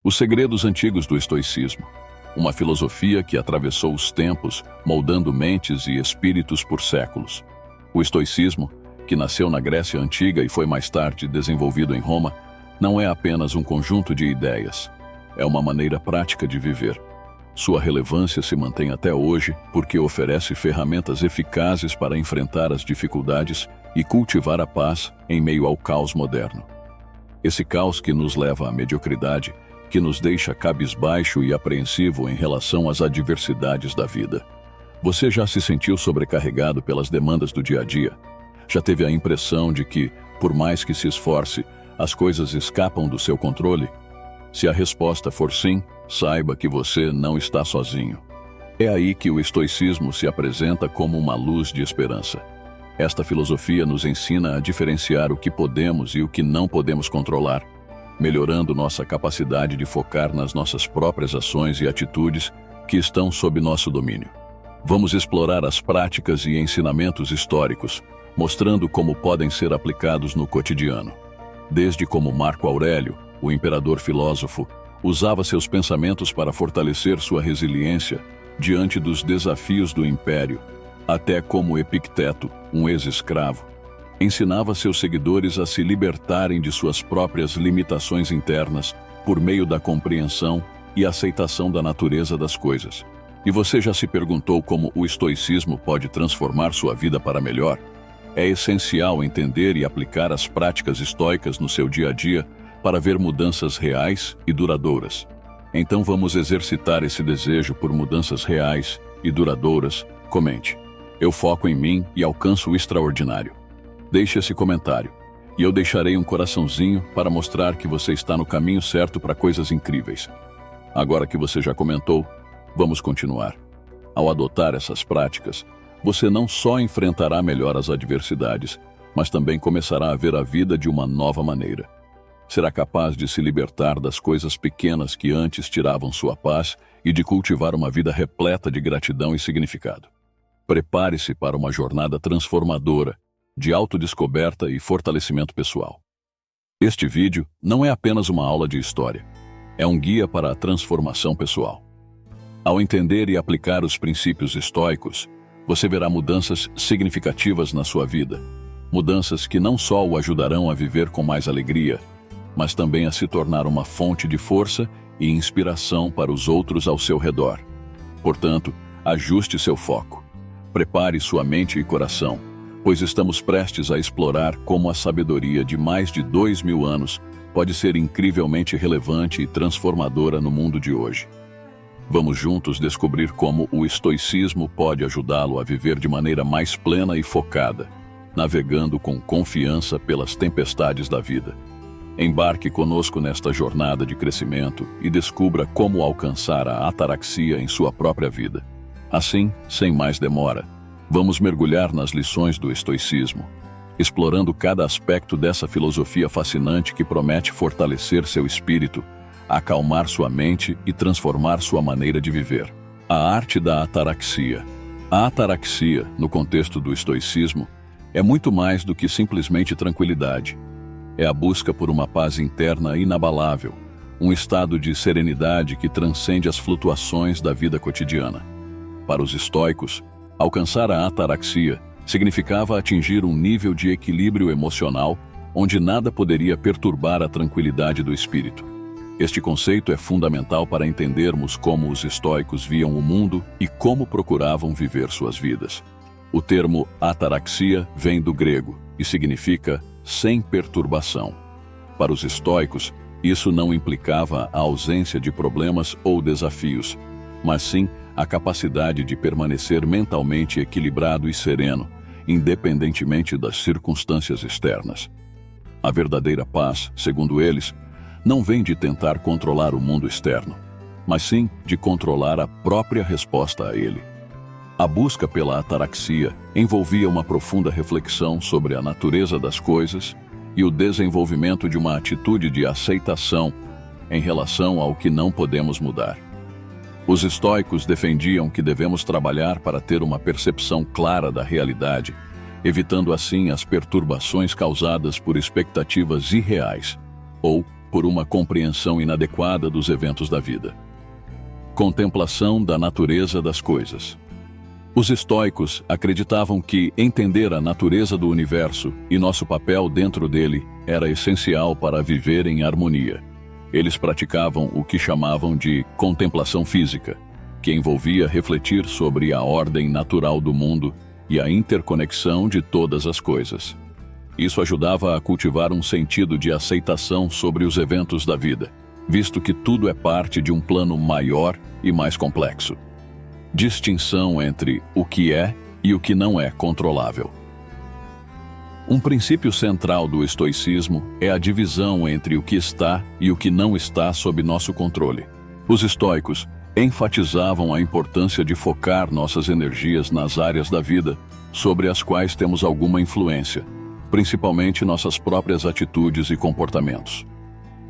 Os segredos antigos do estoicismo, uma filosofia que atravessou os tempos, moldando mentes e espíritos por séculos. O estoicismo, que nasceu na Grécia Antiga e foi mais tarde desenvolvido em Roma, não é apenas um conjunto de ideias, é uma maneira prática de viver. Sua relevância se mantém até hoje porque oferece ferramentas eficazes para enfrentar as dificuldades e cultivar a paz em meio ao caos moderno. Esse caos que nos leva à mediocridade, que nos deixa cabisbaixo e apreensivo em relação às adversidades da vida. Você já se sentiu sobrecarregado pelas demandas do dia a dia? Já teve a impressão de que, por mais que se esforce, as coisas escapam do seu controle? Se a resposta for sim, saiba que você não está sozinho. É aí que o estoicismo se apresenta como uma luz de esperança. Esta filosofia nos ensina a diferenciar o que podemos e o que não podemos controlar, melhorando nossa capacidade de focar nas nossas próprias ações e atitudes que estão sob nosso domínio. Vamos explorar as práticas e ensinamentos históricos, mostrando como podem ser aplicados no cotidiano. Desde como Marco Aurélio, o imperador filósofo, usava seus pensamentos para fortalecer sua resiliência diante dos desafios do império, até como Epicteto, um ex-escravo, ensinava seus seguidores a se libertarem de suas próprias limitações internas por meio da compreensão e aceitação da natureza das coisas. E você já se perguntou como o estoicismo pode transformar sua vida para melhor? É essencial entender e aplicar as práticas estoicas no seu dia a dia para ver mudanças reais e duradouras. Então vamos exercitar esse desejo por mudanças reais e duradouras. Comente: eu foco em mim e alcanço o extraordinário. Deixe esse comentário, e eu deixarei um coraçãozinho para mostrar que você está no caminho certo para coisas incríveis. Agora que você já comentou, vamos continuar. Ao adotar essas práticas, você não só enfrentará melhor as adversidades, mas também começará a ver a vida de uma nova maneira. Será capaz de se libertar das coisas pequenas que antes tiravam sua paz e de cultivar uma vida repleta de gratidão e significado. Prepare-se para uma jornada transformadora, de autodescoberta e fortalecimento pessoal. Este vídeo não é apenas uma aula de história, é um guia para a transformação pessoal. Ao entender e aplicar os princípios estoicos, você verá mudanças significativas na sua vida, mudanças que não só o ajudarão a viver com mais alegria, mas também a se tornar uma fonte de força e inspiração para os outros ao seu redor. Portanto, ajuste seu foco. Prepare sua mente e coração, pois estamos prestes a explorar como a sabedoria de mais de 2000 anos pode ser incrivelmente relevante e transformadora no mundo de hoje. Vamos juntos descobrir como o estoicismo pode ajudá-lo a viver de maneira mais plena e focada, navegando com confiança pelas tempestades da vida. Embarque conosco nesta jornada de crescimento e descubra como alcançar a ataraxia em sua própria vida. Assim, sem mais demora, vamos mergulhar nas lições do estoicismo, explorando cada aspecto dessa filosofia fascinante que promete fortalecer seu espírito, acalmar sua mente e transformar sua maneira de viver. A arte da ataraxia. A ataraxia, no contexto do estoicismo, é muito mais do que simplesmente tranquilidade. É a busca por uma paz interna inabalável, um estado de serenidade que transcende as flutuações da vida cotidiana. Para os estoicos, alcançar a ataraxia significava atingir um nível de equilíbrio emocional onde nada poderia perturbar a tranquilidade do espírito. Este conceito é fundamental para entendermos como os estoicos viam o mundo e como procuravam viver suas vidas. O termo ataraxia vem do grego e significa sem perturbação. Para os estoicos, isso não implicava a ausência de problemas ou desafios, mas sim a capacidade de permanecer mentalmente equilibrado e sereno, independentemente das circunstâncias externas. A verdadeira paz, segundo eles, não vem de tentar controlar o mundo externo, mas sim de controlar a própria resposta a ele. A busca pela ataraxia envolvia uma profunda reflexão sobre a natureza das coisas e o desenvolvimento de uma atitude de aceitação em relação ao que não podemos mudar. Os estoicos defendiam que devemos trabalhar para ter uma percepção clara da realidade, evitando assim as perturbações causadas por expectativas irreais ou por uma compreensão inadequada dos eventos da vida. Contemplação da natureza das coisas. Os estoicos acreditavam que entender a natureza do universo e nosso papel dentro dele era essencial para viver em harmonia. Eles praticavam o que chamavam de contemplação física, que envolvia refletir sobre a ordem natural do mundo e a interconexão de todas as coisas. Isso ajudava a cultivar um sentido de aceitação sobre os eventos da vida, visto que tudo é parte de um plano maior e mais complexo. Distinção entre o que é e o que não é controlável. Um princípio central do estoicismo é a divisão entre o que está e o que não está sob nosso controle. Os estoicos enfatizavam a importância de focar nossas energias nas áreas da vida sobre as quais temos alguma influência, principalmente nossas próprias atitudes e comportamentos.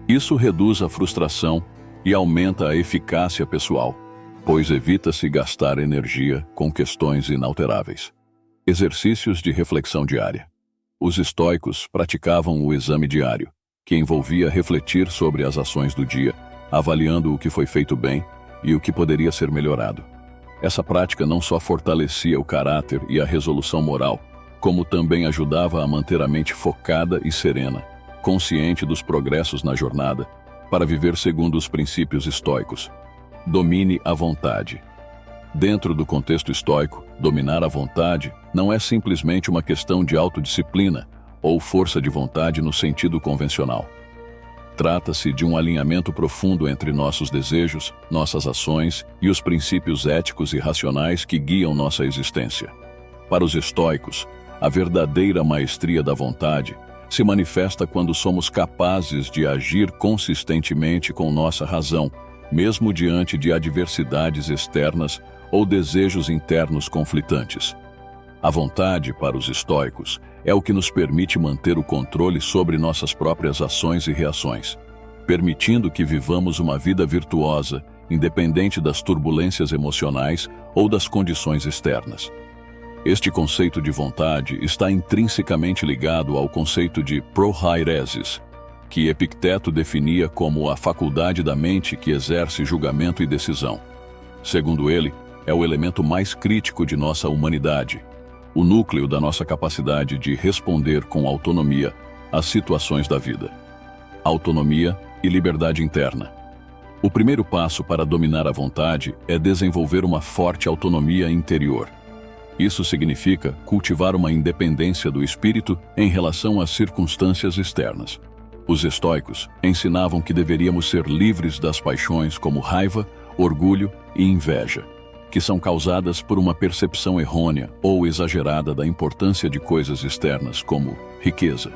Isso reduz a frustração e aumenta a eficácia pessoal, pois evita-se gastar energia com questões inalteráveis. Exercícios de reflexão diária. Os estoicos praticavam o exame diário, que envolvia refletir sobre as ações do dia, avaliando o que foi feito bem e o que poderia ser melhorado. Essa prática não só fortalecia o caráter e a resolução moral, como também ajudava a manter a mente focada e serena, consciente dos progressos na jornada, para viver segundo os princípios estoicos. Domine a vontade. Dentro do contexto estoico, dominar a vontade não é simplesmente uma questão de autodisciplina ou força de vontade no sentido convencional. Trata-se de um alinhamento profundo entre nossos desejos, nossas ações e os princípios éticos e racionais que guiam nossa existência. Para os estoicos, a verdadeira maestria da vontade se manifesta quando somos capazes de agir consistentemente com nossa razão, mesmo diante de adversidades externas ou desejos internos conflitantes. A vontade, para os estoicos, é o que nos permite manter o controle sobre nossas próprias ações e reações, permitindo que vivamos uma vida virtuosa, independente das turbulências emocionais ou das condições externas. Este conceito de vontade está intrinsecamente ligado ao conceito de prohairesis, que Epicteto definia como a faculdade da mente que exerce julgamento e decisão. Segundo ele, é o elemento mais crítico de nossa humanidade, o núcleo da nossa capacidade de responder com autonomia às situações da vida. Autonomia e liberdade interna. O primeiro passo para dominar a vontade é desenvolver uma forte autonomia interior. Isso significa cultivar uma independência do espírito em relação às circunstâncias externas. Os estoicos ensinavam que deveríamos ser livres das paixões como raiva, orgulho e inveja, que são causadas por uma percepção errônea ou exagerada da importância de coisas externas como riqueza.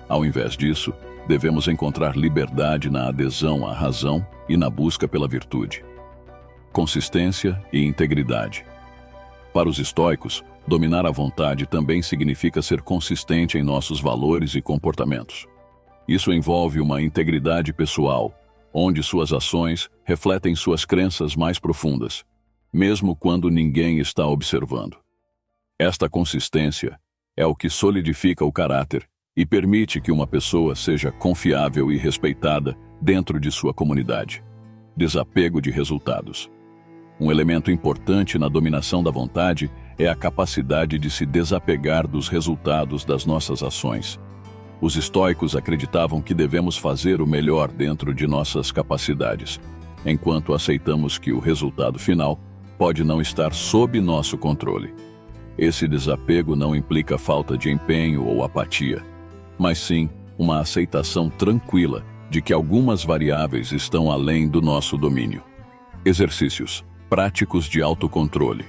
Ao invés disso, devemos encontrar liberdade na adesão à razão e na busca pela virtude. Consistência e integridade. Para os estoicos, dominar a vontade também significa ser consistente em nossos valores e comportamentos. Isso envolve uma integridade pessoal, onde suas ações refletem suas crenças mais profundas, mesmo quando ninguém está observando. Esta consistência é o que solidifica o caráter e permite que uma pessoa seja confiável e respeitada dentro de sua comunidade. Desapego de resultados. Um elemento importante na dominação da vontade é a capacidade de se desapegar dos resultados das nossas ações. Os estoicos acreditavam que devemos fazer o melhor dentro de nossas capacidades, enquanto aceitamos que o resultado final pode não estar sob nosso controle. Esse desapego não implica falta de empenho ou apatia, mas sim uma aceitação tranquila de que algumas variáveis estão além do nosso domínio. Exercícios práticos de autocontrole.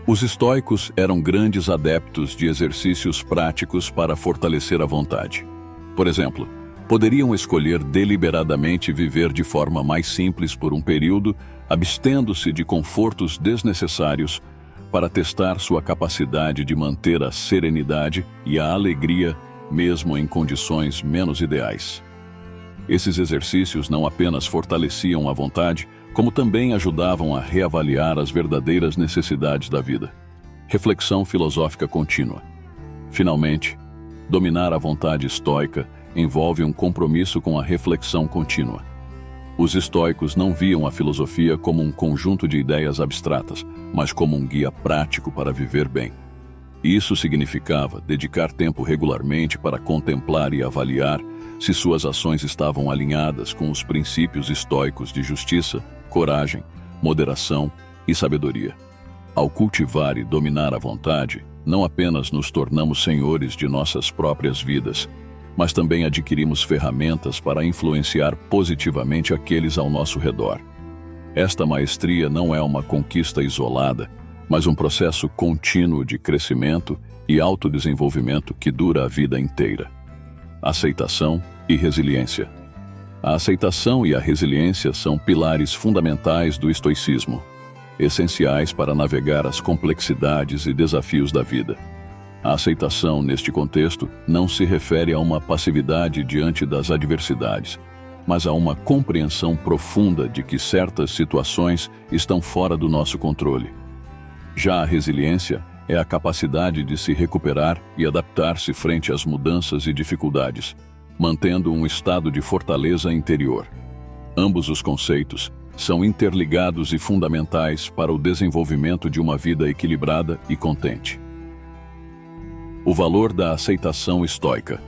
Os estoicos eram grandes adeptos de exercícios práticos para fortalecer a vontade. Por exemplo, poderiam escolher deliberadamente viver de forma mais simples por um período, abstendo-se de confortos desnecessários para testar sua capacidade de manter a serenidade e a alegria mesmo em condições menos ideais. Esses exercícios não apenas fortaleciam a vontade, como também ajudavam a reavaliar as verdadeiras necessidades da vida. Reflexão filosófica contínua. Finalmente, dominar a vontade estoica envolve um compromisso com a reflexão contínua. Os estoicos não viam a filosofia como um conjunto de ideias abstratas, mas como um guia prático para viver bem. Isso significava dedicar tempo regularmente para contemplar e avaliar se suas ações estavam alinhadas com os princípios estoicos de justiça, coragem, moderação e sabedoria. Ao cultivar e dominar a vontade, não apenas nos tornamos senhores de nossas próprias vidas, mas também adquirimos ferramentas para influenciar positivamente aqueles ao nosso redor. Esta maestria não é uma conquista isolada, mas um processo contínuo de crescimento e autodesenvolvimento que dura a vida inteira. Aceitação e resiliência. A aceitação e a resiliência são pilares fundamentais do estoicismo, essenciais para navegar as complexidades e desafios da vida. A aceitação, neste contexto, não se refere a uma passividade diante das adversidades, mas a uma compreensão profunda de que certas situações estão fora do nosso controle. Já a resiliência é a capacidade de se recuperar e adaptar-se frente às mudanças e dificuldades, mantendo um estado de fortaleza interior. Ambos os conceitos são interligados e fundamentais para o desenvolvimento de uma vida equilibrada e contente. O valor da aceitação estoica.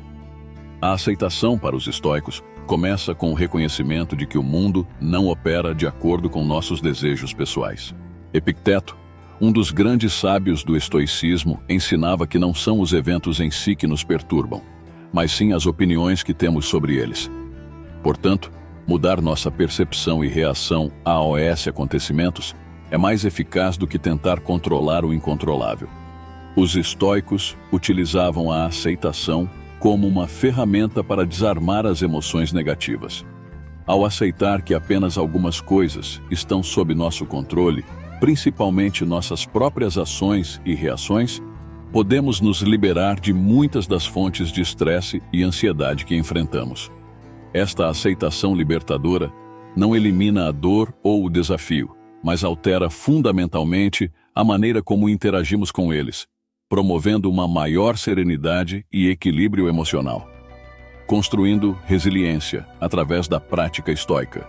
A aceitação para os estoicos começa com o reconhecimento de que o mundo não opera de acordo com nossos desejos pessoais. Epicteto, um dos grandes sábios do estoicismo, ensinava que não são os eventos em si que nos perturbam, mas sim as opiniões que temos sobre eles. Portanto, mudar nossa percepção e reação a esses acontecimentos é mais eficaz do que tentar controlar o incontrolável. Os estoicos utilizavam a aceitação como uma ferramenta para desarmar as emoções negativas. Ao aceitar que apenas algumas coisas estão sob nosso controle, principalmente nossas próprias ações e reações, podemos nos liberar de muitas das fontes de estresse e ansiedade que enfrentamos. Esta aceitação libertadora não elimina a dor ou o desafio, mas altera fundamentalmente a maneira como interagimos com eles, promovendo uma maior serenidade e equilíbrio emocional, construindo resiliência através da prática estoica.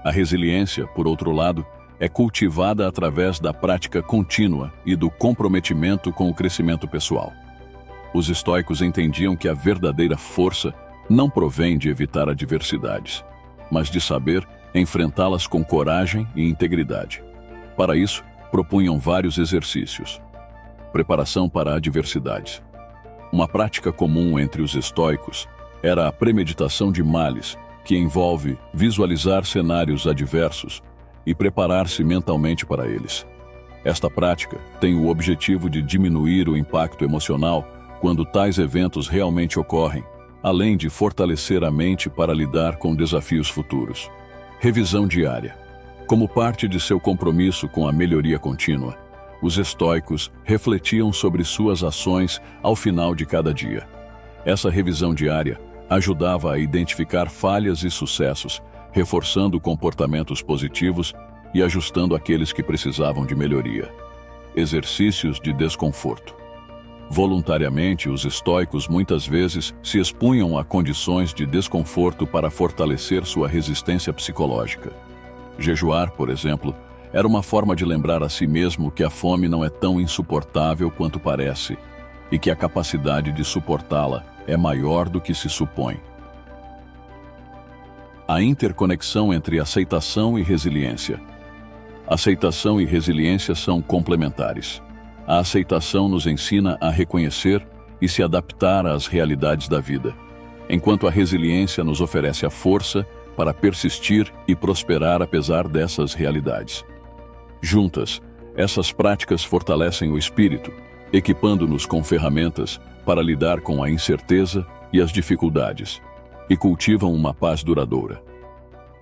A resiliência, por outro lado, é cultivada através da prática contínua e do comprometimento com o crescimento pessoal. Os estoicos entendiam que a verdadeira força não provém de evitar adversidades, mas de saber enfrentá-las com coragem e integridade. Para isso, propunham vários exercícios. Preparação para adversidades. Uma prática comum entre os estoicos era a premeditação de males, que envolve visualizar cenários adversos e preparar-se mentalmente para eles. Esta prática tem o objetivo de diminuir o impacto emocional quando tais eventos realmente ocorrem, além de fortalecer a mente para lidar com desafios futuros. Revisão diária. Como parte de seu compromisso com a melhoria contínua, os estoicos refletiam sobre suas ações ao final de cada dia. Essa revisão diária ajudava a identificar falhas e sucessos, reforçando comportamentos positivos e ajustando aqueles que precisavam de melhoria. Exercícios de desconforto. Voluntariamente, os estoicos muitas vezes se expunham a condições de desconforto para fortalecer sua resistência psicológica. Jejuar, por exemplo, era uma forma de lembrar a si mesmo que a fome não é tão insuportável quanto parece e que a capacidade de suportá-la é maior do que se supõe. A interconexão entre aceitação e resiliência. Aceitação e resiliência são complementares. A aceitação nos ensina a reconhecer e se adaptar às realidades da vida, enquanto a resiliência nos oferece a força para persistir e prosperar apesar dessas realidades. Juntas, essas práticas fortalecem o espírito, equipando-nos com ferramentas para lidar com a incerteza e as dificuldades, e cultivam uma paz duradoura.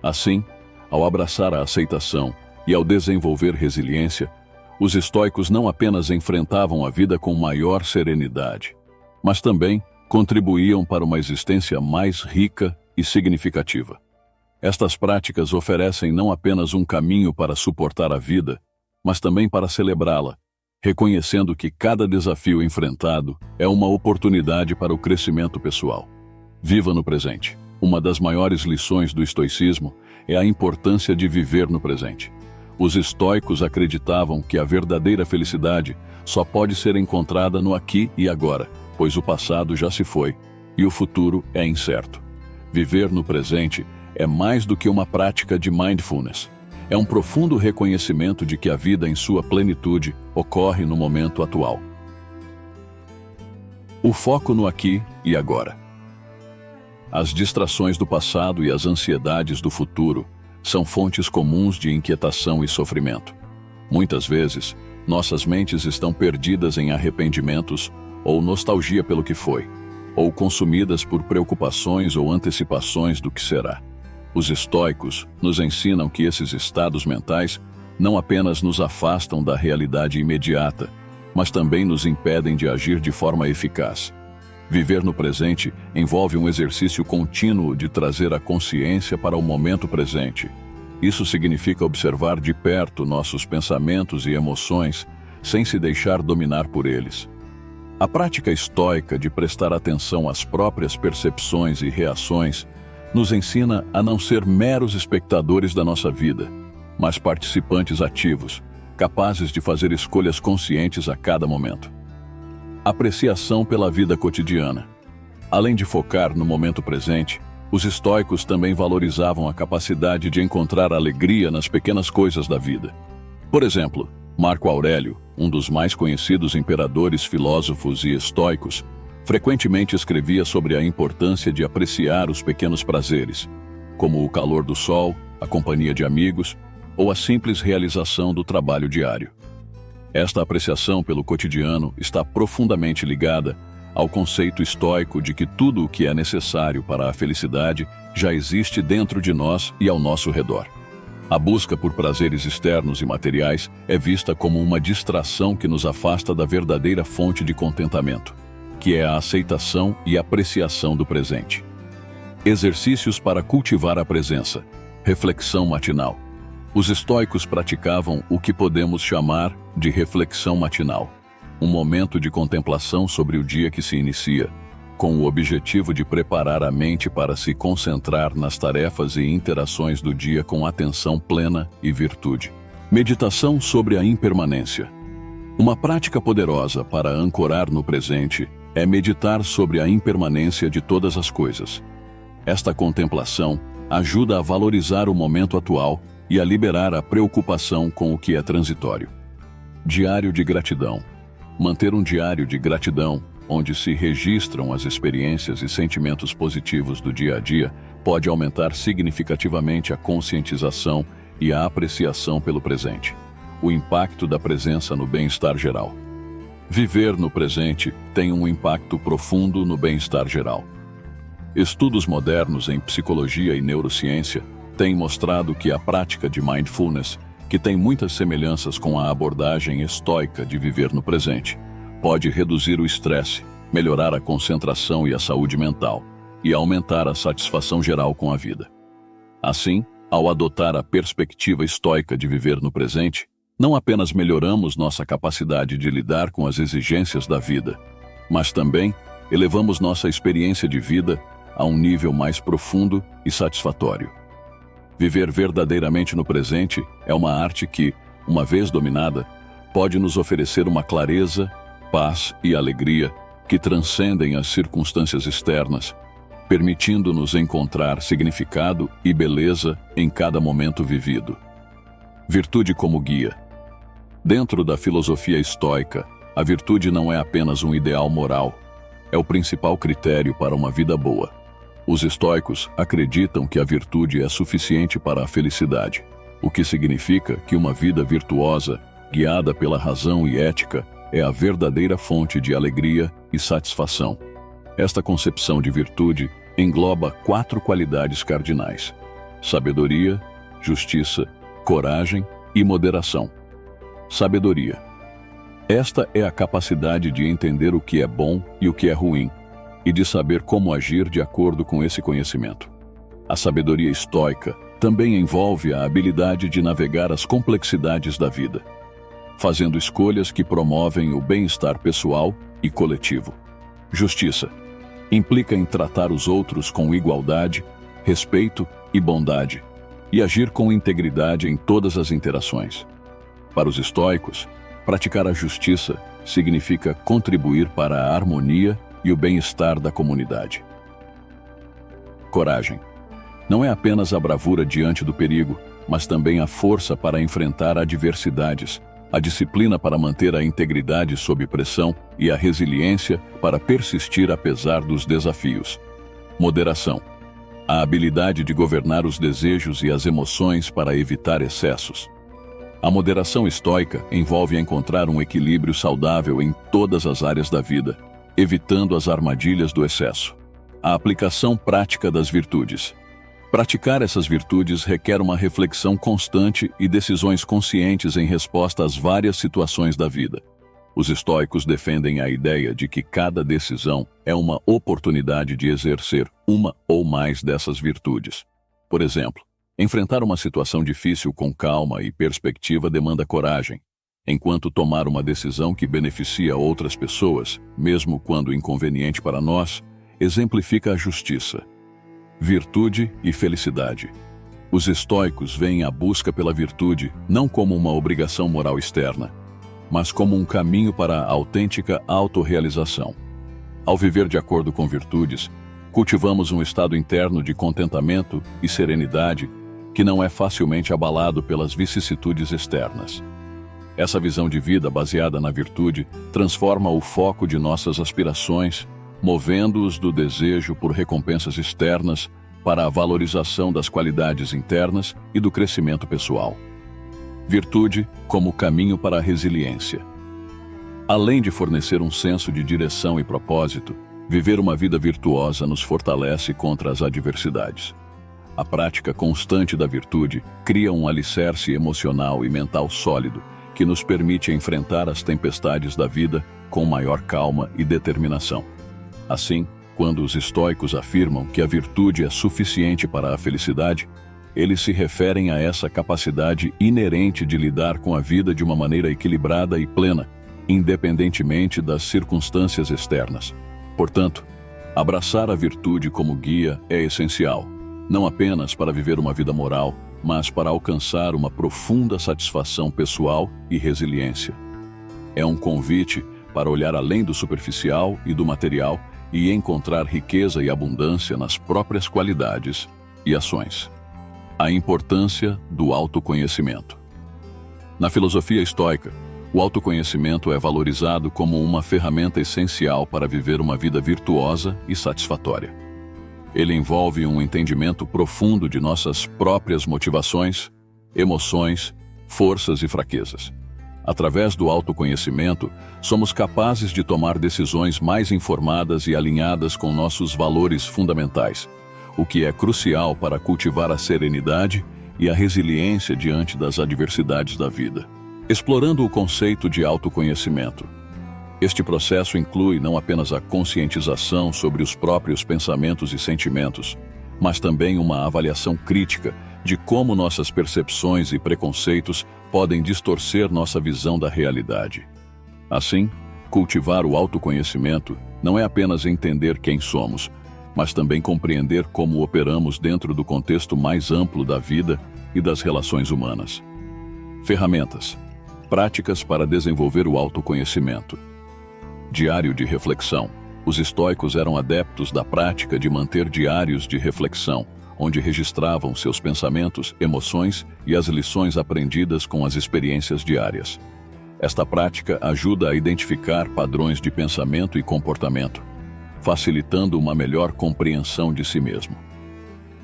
Assim, ao abraçar a aceitação e ao desenvolver resiliência, os estoicos não apenas enfrentavam a vida com maior serenidade, mas também contribuíam para uma existência mais rica e significativa. Estas práticas oferecem não apenas um caminho para suportar a vida, mas também para celebrá-la, reconhecendo que cada desafio enfrentado é uma oportunidade para o crescimento pessoal. Viva no presente. Uma das maiores lições do estoicismo é a importância de viver no presente. Os estoicos acreditavam que a verdadeira felicidade só pode ser encontrada no aqui e agora, pois o passado já se foi e o futuro é incerto. Viver no presente é mais do que uma prática de mindfulness. É um profundo reconhecimento de que a vida em sua plenitude ocorre no momento atual. O foco no aqui e agora. As distrações do passado e as ansiedades do futuro são fontes comuns de inquietação e sofrimento. Muitas vezes, nossas mentes estão perdidas em arrependimentos ou nostalgia pelo que foi, ou consumidas por preocupações ou antecipações do que será. Os estoicos nos ensinam que esses estados mentais não apenas nos afastam da realidade imediata, mas também nos impedem de agir de forma eficaz. Viver no presente envolve um exercício contínuo de trazer a consciência para o momento presente. Isso significa observar de perto nossos pensamentos e emoções, sem se deixar dominar por eles. A prática estoica de prestar atenção às próprias percepções e reações nos ensina a não ser meros espectadores da nossa vida, mas participantes ativos, capazes de fazer escolhas conscientes a cada momento. Apreciação pela vida cotidiana. Além de focar no momento presente, os estoicos também valorizavam a capacidade de encontrar alegria nas pequenas coisas da vida. Por exemplo, Marco Aurélio, um dos mais conhecidos imperadores filósofos e estoicos, frequentemente escrevia sobre a importância de apreciar os pequenos prazeres, como o calor do sol, a companhia de amigos ou a simples realização do trabalho diário. Esta apreciação pelo cotidiano está profundamente ligada ao conceito estoico de que tudo o que é necessário para a felicidade já existe dentro de nós e ao nosso redor. A busca por prazeres externos e materiais é vista como uma distração que nos afasta da verdadeira fonte de contentamento, que é a aceitação e apreciação do presente. Exercícios para cultivar a presença. Reflexão matinal. Os estoicos praticavam o que podemos chamar de reflexão matinal, um momento de contemplação sobre o dia que se inicia, com o objetivo de preparar a mente para se concentrar nas tarefas e interações do dia com atenção plena e virtude. Meditação sobre a impermanência. Uma prática poderosa para ancorar no presente é meditar sobre a impermanência de todas as coisas. Esta contemplação ajuda a valorizar o momento atual e a liberar a preocupação com o que é transitório. Diário de gratidão. Manter um diário de gratidão, onde se registram as experiências e sentimentos positivos do dia a dia, pode aumentar significativamente a conscientização e a apreciação pelo presente. O impacto da presença no bem-estar geral. Viver no presente tem um impacto profundo no bem-estar geral. Estudos modernos em psicologia e neurociência têm mostrado que a prática de mindfulness, que tem muitas semelhanças com a abordagem estoica de viver no presente, pode reduzir o estresse, melhorar a concentração e a saúde mental, e aumentar a satisfação geral com a vida. Assim, ao adotar a perspectiva estoica de viver no presente, não apenas melhoramos nossa capacidade de lidar com as exigências da vida, mas também elevamos nossa experiência de vida a um nível mais profundo e satisfatório. Viver verdadeiramente no presente é uma arte que, uma vez dominada, pode nos oferecer uma clareza, paz e alegria que transcendem as circunstâncias externas, permitindo-nos encontrar significado e beleza em cada momento vivido. Virtude como guia. Dentro da filosofia estoica, a virtude não é apenas um ideal moral, é o principal critério para uma vida boa. Os estoicos acreditam que a virtude é suficiente para a felicidade, o que significa que uma vida virtuosa, guiada pela razão e ética, é a verdadeira fonte de alegria e satisfação. Esta concepção de virtude engloba 4 qualidades cardinais: sabedoria, justiça, coragem e moderação. Sabedoria. Esta é a capacidade de entender o que é bom e o que é ruim, e de saber como agir de acordo com esse conhecimento. A sabedoria estoica também envolve a habilidade de navegar as complexidades da vida, fazendo escolhas que promovem o bem-estar pessoal e coletivo. Justiça. Implica em tratar os outros com igualdade, respeito e bondade, e agir com integridade em todas as interações. Para os estoicos, praticar a justiça significa contribuir para a harmonia e o bem-estar da comunidade. Coragem. Não é apenas a bravura diante do perigo, mas também a força para enfrentar adversidades, a disciplina para manter a integridade sob pressão e a resiliência para persistir apesar dos desafios. Moderação. A habilidade de governar os desejos e as emoções para evitar excessos. A moderação estoica envolve encontrar um equilíbrio saudável em todas as áreas da vida, evitando as armadilhas do excesso. A aplicação prática das virtudes. Praticar essas virtudes requer uma reflexão constante e decisões conscientes em resposta às várias situações da vida. Os estoicos defendem a ideia de que cada decisão é uma oportunidade de exercer uma ou mais dessas virtudes. Por exemplo, enfrentar uma situação difícil com calma e perspectiva demanda coragem, enquanto tomar uma decisão que beneficia outras pessoas, mesmo quando inconveniente para nós, exemplifica a justiça. Virtude e felicidade. Os estoicos veem a busca pela virtude não como uma obrigação moral externa, mas como um caminho para a autêntica autorrealização. Ao viver de acordo com virtudes, cultivamos um estado interno de contentamento e serenidade que não é facilmente abalado pelas vicissitudes externas. Essa visão de vida baseada na virtude transforma o foco de nossas aspirações, movendo-os do desejo por recompensas externas para a valorização das qualidades internas e do crescimento pessoal. Virtude como caminho para a resiliência. Além de fornecer um senso de direção e propósito, viver uma vida virtuosa nos fortalece contra as adversidades. A prática constante da virtude cria um alicerce emocional e mental sólido que nos permite enfrentar as tempestades da vida com maior calma e determinação. Assim, quando os estoicos afirmam que a virtude é suficiente para a felicidade, eles se referem a essa capacidade inerente de lidar com a vida de uma maneira equilibrada e plena, independentemente das circunstâncias externas. Portanto, abraçar a virtude como guia é essencial, não apenas para viver uma vida moral, mas para alcançar uma profunda satisfação pessoal e resiliência. É um convite para olhar além do superficial e do material e encontrar riqueza e abundância nas próprias qualidades e ações. A importância do autoconhecimento. Na filosofia estoica, o autoconhecimento é valorizado como uma ferramenta essencial para viver uma vida virtuosa e satisfatória. Ele envolve um entendimento profundo de nossas próprias motivações, emoções, forças e fraquezas. Através do autoconhecimento, somos capazes de tomar decisões mais informadas e alinhadas com nossos valores fundamentais, o que é crucial para cultivar a serenidade e a resiliência diante das adversidades da vida. Explorando o conceito de autoconhecimento. Este processo inclui não apenas a conscientização sobre os próprios pensamentos e sentimentos, mas também uma avaliação crítica de como nossas percepções e preconceitos podem distorcer nossa visão da realidade. Assim, cultivar o autoconhecimento não é apenas entender quem somos, mas também compreender como operamos dentro do contexto mais amplo da vida e das relações humanas. Ferramentas. Práticas para desenvolver o autoconhecimento. Diário de reflexão. Os estoicos eram adeptos da prática de manter diários de reflexão, onde registravam seus pensamentos, emoções e as lições aprendidas com as experiências diárias. Esta prática ajuda a identificar padrões de pensamento e comportamento, facilitando uma melhor compreensão de si mesmo.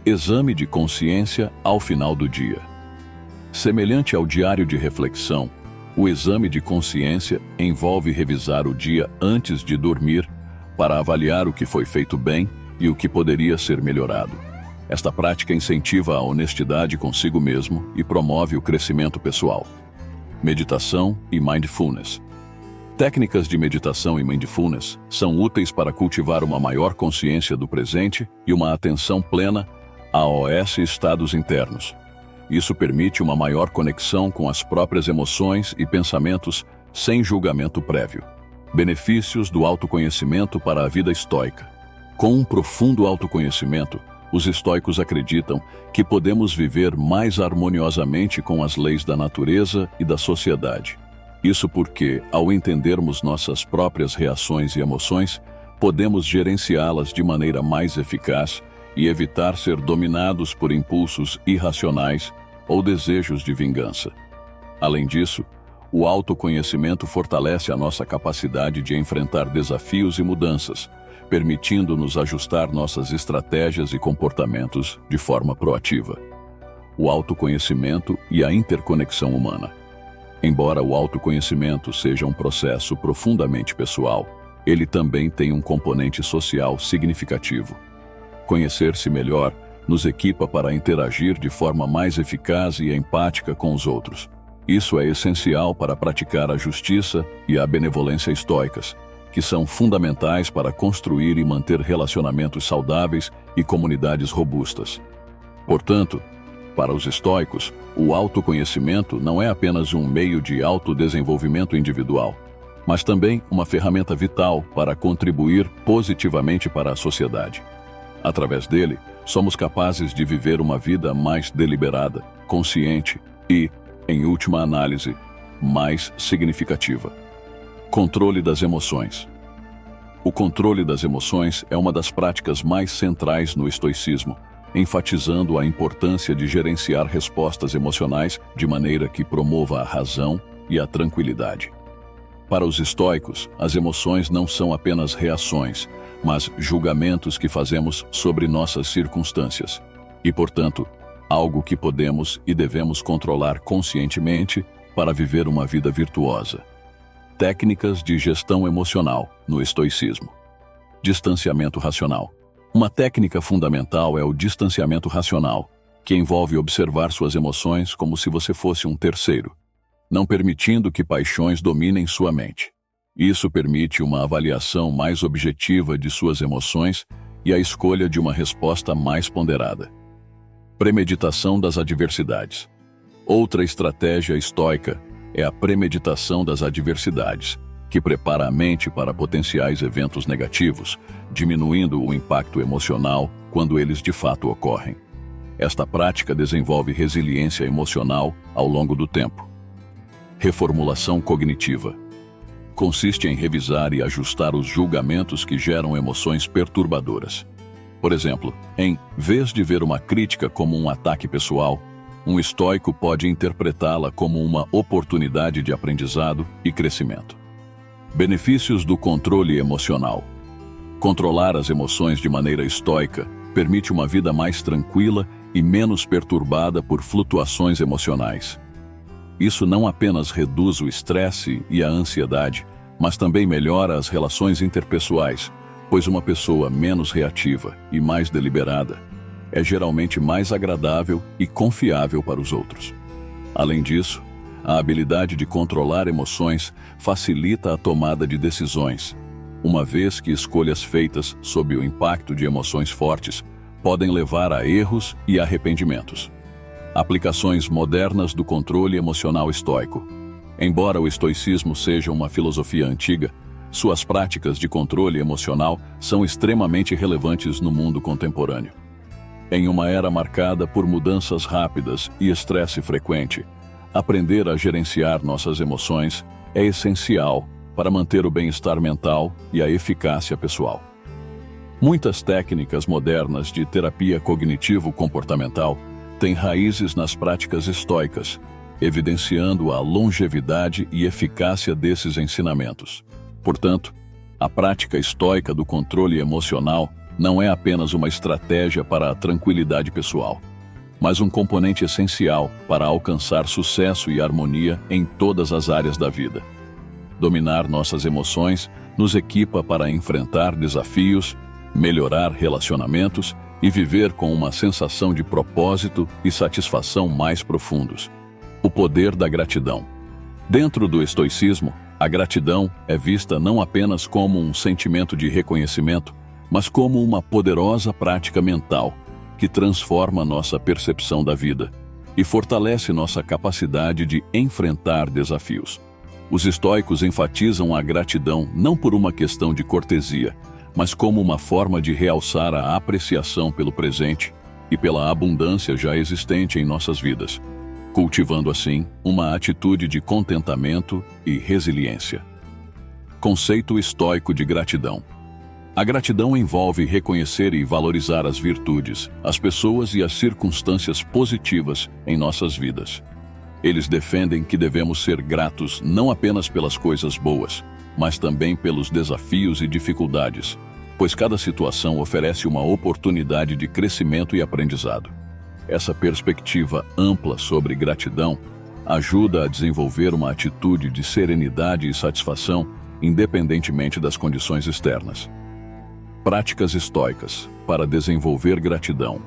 Exame de consciência ao final do dia. Semelhante ao diário de reflexão, o exame de consciência envolve revisar o dia antes de dormir para avaliar o que foi feito bem e o que poderia ser melhorado. Esta prática incentiva a honestidade consigo mesmo e promove o crescimento pessoal. Meditação e mindfulness. Técnicas de meditação e mindfulness são úteis para cultivar uma maior consciência do presente e uma atenção plena aos estados internos. Isso permite uma maior conexão com as próprias emoções e pensamentos sem julgamento prévio. Benefícios do autoconhecimento para a vida estoica. Com um profundo autoconhecimento, os estoicos acreditam que podemos viver mais harmoniosamente com as leis da natureza e da sociedade. Isso porque, ao entendermos nossas próprias reações e emoções, podemos gerenciá-las de maneira mais eficaz e evitar ser dominados por impulsos irracionais ou desejos de vingança. Além disso, o autoconhecimento fortalece a nossa capacidade de enfrentar desafios e mudanças, permitindo-nos ajustar nossas estratégias e comportamentos de forma proativa. O autoconhecimento e a interconexão humana. Embora o autoconhecimento seja um processo profundamente pessoal, ele também tem um componente social significativo. Conhecer-se melhor nos equipa para interagir de forma mais eficaz e empática com os outros. Isso é essencial para praticar a justiça e a benevolência estoicas, que são fundamentais para construir e manter relacionamentos saudáveis e comunidades robustas. Portanto, para os estoicos, o autoconhecimento não é apenas um meio de autodesenvolvimento individual, mas também uma ferramenta vital para contribuir positivamente para a sociedade. Através dele, somos capazes de viver uma vida mais deliberada, consciente e, em última análise, mais significativa. Controle das emoções. O controle das emoções é uma das práticas mais centrais no estoicismo, enfatizando a importância de gerenciar respostas emocionais de maneira que promova a razão e a tranquilidade. Para os estoicos, as emoções não são apenas reações, mas julgamentos que fazemos sobre nossas circunstâncias, e, portanto, algo que podemos e devemos controlar conscientemente para viver uma vida virtuosa. Técnicas de gestão emocional no estoicismo. Distanciamento racional. Uma técnica fundamental é o distanciamento racional, que envolve observar suas emoções como se você fosse um terceiro, não permitindo que paixões dominem sua mente. Isso permite uma avaliação mais objetiva de suas emoções e a escolha de uma resposta mais ponderada. Premeditação das adversidades. Outra estratégia estoica é a premeditação das adversidades, que prepara a mente para potenciais eventos negativos, diminuindo o impacto emocional quando eles de fato ocorrem. Esta prática desenvolve resiliência emocional ao longo do tempo. Reformulação cognitiva. Consiste em revisar e ajustar os julgamentos que geram emoções perturbadoras. Por exemplo, em vez de ver uma crítica como um ataque pessoal, um estoico pode interpretá-la como uma oportunidade de aprendizado e crescimento. Benefícios do controle emocional. Controlar as emoções de maneira estoica permite uma vida mais tranquila e menos perturbada por flutuações emocionais. Isso não apenas reduz o estresse e a ansiedade, mas também melhora as relações interpessoais, pois uma pessoa menos reativa e mais deliberada é geralmente mais agradável e confiável para os outros. Além disso, a habilidade de controlar emoções facilita a tomada de decisões, uma vez que escolhas feitas sob o impacto de emoções fortes podem levar a erros e arrependimentos. Aplicações modernas do controle emocional estoico. Embora o estoicismo seja uma filosofia antiga, suas práticas de controle emocional são extremamente relevantes no mundo contemporâneo. Em uma era marcada por mudanças rápidas e estresse frequente, aprender a gerenciar nossas emoções é essencial para manter o bem-estar mental e a eficácia pessoal. Muitas técnicas modernas de terapia cognitivo-comportamental têm raízes nas práticas estoicas, evidenciando a longevidade e eficácia desses ensinamentos. Portanto, a prática estoica do controle emocional não é apenas uma estratégia para a tranquilidade pessoal, mas um componente essencial para alcançar sucesso e harmonia em todas as áreas da vida. Dominar nossas emoções nos equipa para enfrentar desafios, melhorar relacionamentos e viver com uma sensação de propósito e satisfação mais profundos. O poder da gratidão. Dentro do estoicismo, a gratidão é vista não apenas como um sentimento de reconhecimento, mas como uma poderosa prática mental que transforma nossa percepção da vida e fortalece nossa capacidade de enfrentar desafios. Os estoicos enfatizam a gratidão não por uma questão de cortesia, mas como uma forma de realçar a apreciação pelo presente e pela abundância já existente em nossas vidas, cultivando assim uma atitude de contentamento e resiliência. Conceito estoico de gratidão. A gratidão envolve reconhecer e valorizar as virtudes, as pessoas e as circunstâncias positivas em nossas vidas. Eles defendem que devemos ser gratos não apenas pelas coisas boas, mas também pelos desafios e dificuldades, pois cada situação oferece uma oportunidade de crescimento e aprendizado. Essa perspectiva ampla sobre gratidão ajuda a desenvolver uma atitude de serenidade e satisfação, independentemente das condições externas. Práticas estoicas para desenvolver gratidão.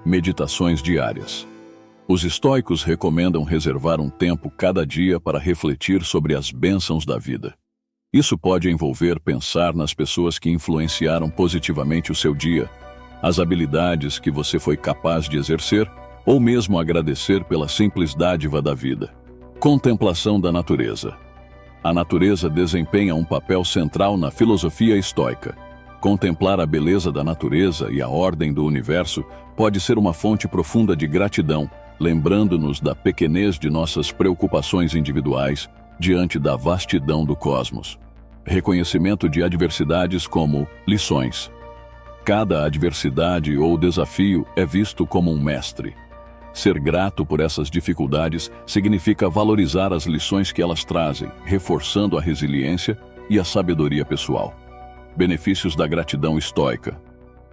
Meditações diárias. Os estoicos recomendam reservar um tempo cada dia para refletir sobre as bênçãos da vida. Isso pode envolver pensar nas pessoas que influenciaram positivamente o seu dia, as habilidades que você foi capaz de exercer, ou mesmo agradecer pela simples dádiva da vida. Contemplação da natureza. A natureza desempenha um papel central na filosofia estoica. Contemplar a beleza da natureza e a ordem do universo pode ser uma fonte profunda de gratidão, lembrando-nos da pequenez de nossas preocupações individuais diante da vastidão do cosmos. Reconhecimento de adversidades como lições. Cada adversidade ou desafio é visto como um mestre. Ser grato por essas dificuldades significa valorizar as lições que elas trazem, reforçando a resiliência e a sabedoria pessoal. Benefícios da gratidão estoica.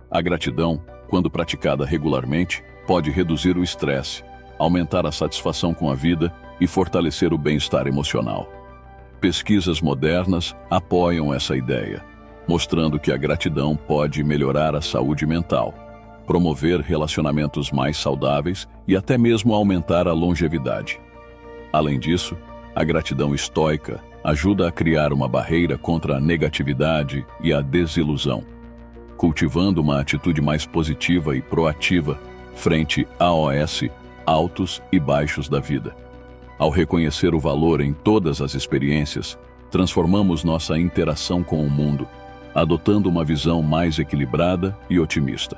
A gratidão, quando praticada regularmente, pode reduzir o estresse, aumentar a satisfação com a vida e fortalecer o bem-estar emocional. Pesquisas modernas apoiam essa ideia, mostrando que a gratidão pode melhorar a saúde mental, promover relacionamentos mais saudáveis e até mesmo aumentar a longevidade. Além disso, a gratidão estoica ajuda a criar uma barreira contra a negatividade e a desilusão, cultivando uma atitude mais positiva e proativa frente aos altos e baixos da vida. Ao reconhecer o valor em todas as experiências, transformamos nossa interação com o mundo, adotando uma visão mais equilibrada e otimista.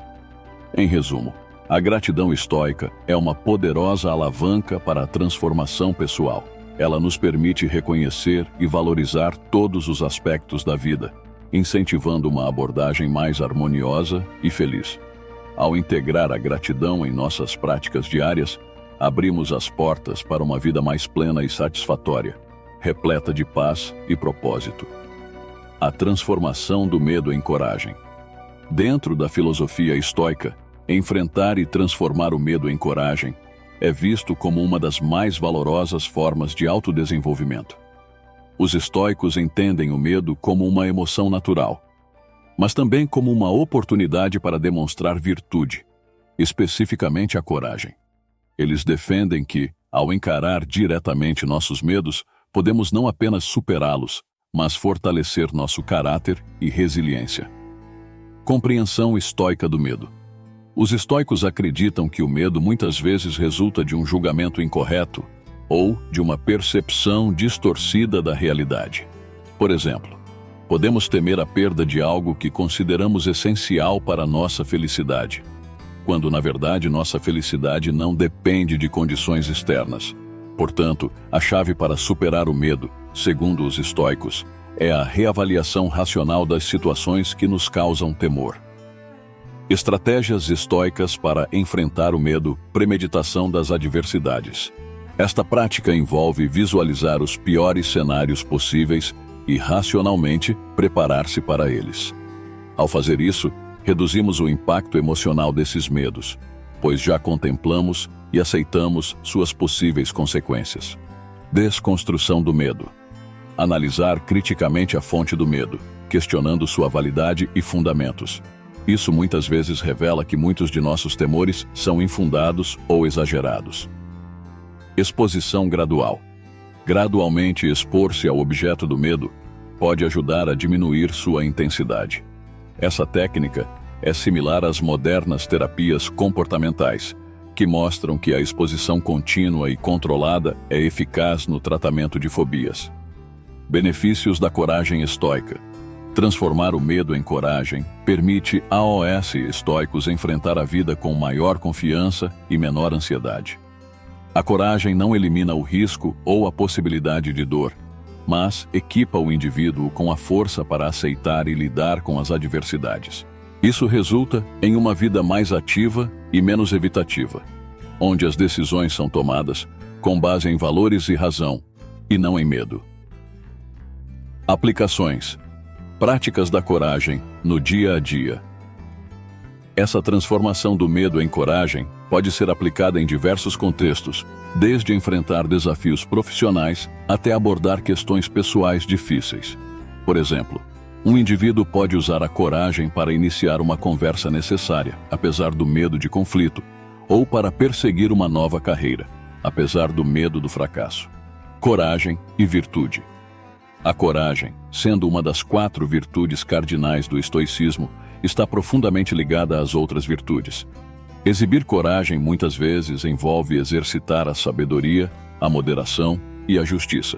Em resumo, a gratidão estoica é uma poderosa alavanca para a transformação pessoal. Ela nos permite reconhecer e valorizar todos os aspectos da vida, incentivando uma abordagem mais harmoniosa e feliz. Ao integrar a gratidão em nossas práticas diárias, abrimos as portas para uma vida mais plena e satisfatória, repleta de paz e propósito. A transformação do medo em coragem. Dentro da filosofia estoica, enfrentar e transformar o medo em coragem é visto como uma das mais valorosas formas de autodesenvolvimento. Os estoicos entendem o medo como uma emoção natural, mas também como uma oportunidade para demonstrar virtude, especificamente a coragem. Eles defendem que, ao encarar diretamente nossos medos, podemos não apenas superá-los, mas fortalecer nosso caráter e resiliência. Compreensão estoica do medo. Os estoicos acreditam que o medo muitas vezes resulta de um julgamento incorreto ou de uma percepção distorcida da realidade. Por exemplo, podemos temer a perda de algo que consideramos essencial para a nossa felicidade, quando na verdade nossa felicidade não depende de condições externas. Portanto, a chave para superar o medo, segundo os estoicos, é a reavaliação racional das situações que nos causam temor. Estratégias estoicas para enfrentar o medo, premeditação das adversidades. Esta prática envolve visualizar os piores cenários possíveis e, racionalmente, preparar-se para eles. Ao fazer isso, reduzimos o impacto emocional desses medos, pois já contemplamos e aceitamos suas possíveis consequências. Desconstrução do medo. Analisar criticamente a fonte do medo, questionando sua validade e fundamentos. Isso muitas vezes revela que muitos de nossos temores são infundados ou exagerados. Exposição gradual. Gradualmente expor-se ao objeto do medo pode ajudar a diminuir sua intensidade. Essa técnica é similar às modernas terapias comportamentais, que mostram que a exposição contínua e controlada é eficaz no tratamento de fobias. Benefícios da coragem estoica. Transformar o medo em coragem permite aos estoicos enfrentar a vida com maior confiança e menor ansiedade. A coragem não elimina o risco ou a possibilidade de dor, mas equipa o indivíduo com a força para aceitar e lidar com as adversidades. Isso resulta em uma vida mais ativa e menos evitativa, onde as decisões são tomadas com base em valores e razão, e não em medo. Aplicações. Práticas da coragem no dia a dia. Essa transformação do medo em coragem pode ser aplicada em diversos contextos, desde enfrentar desafios profissionais até abordar questões pessoais difíceis. Por exemplo, um indivíduo pode usar a coragem para iniciar uma conversa necessária, apesar do medo de conflito, ou para perseguir uma nova carreira, apesar do medo do fracasso. Coragem e virtude. A coragem, sendo uma das 4 virtudes cardinais do estoicismo, está profundamente ligada às outras virtudes. Exibir coragem muitas vezes envolve exercitar a sabedoria, a moderação e a justiça.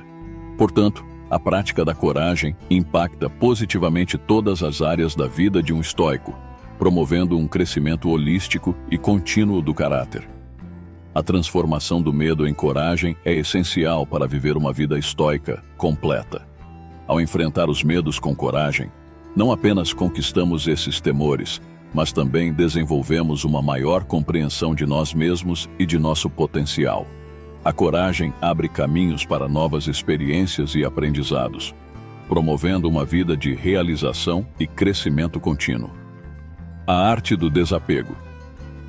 Portanto, a prática da coragem impacta positivamente todas as áreas da vida de um estoico, promovendo um crescimento holístico e contínuo do caráter. A transformação do medo em coragem é essencial para viver uma vida estoica completa. Ao enfrentar os medos com coragem, não apenas conquistamos esses temores, mas também desenvolvemos uma maior compreensão de nós mesmos e de nosso potencial. A coragem abre caminhos para novas experiências e aprendizados, promovendo uma vida de realização e crescimento contínuo. A arte do desapego.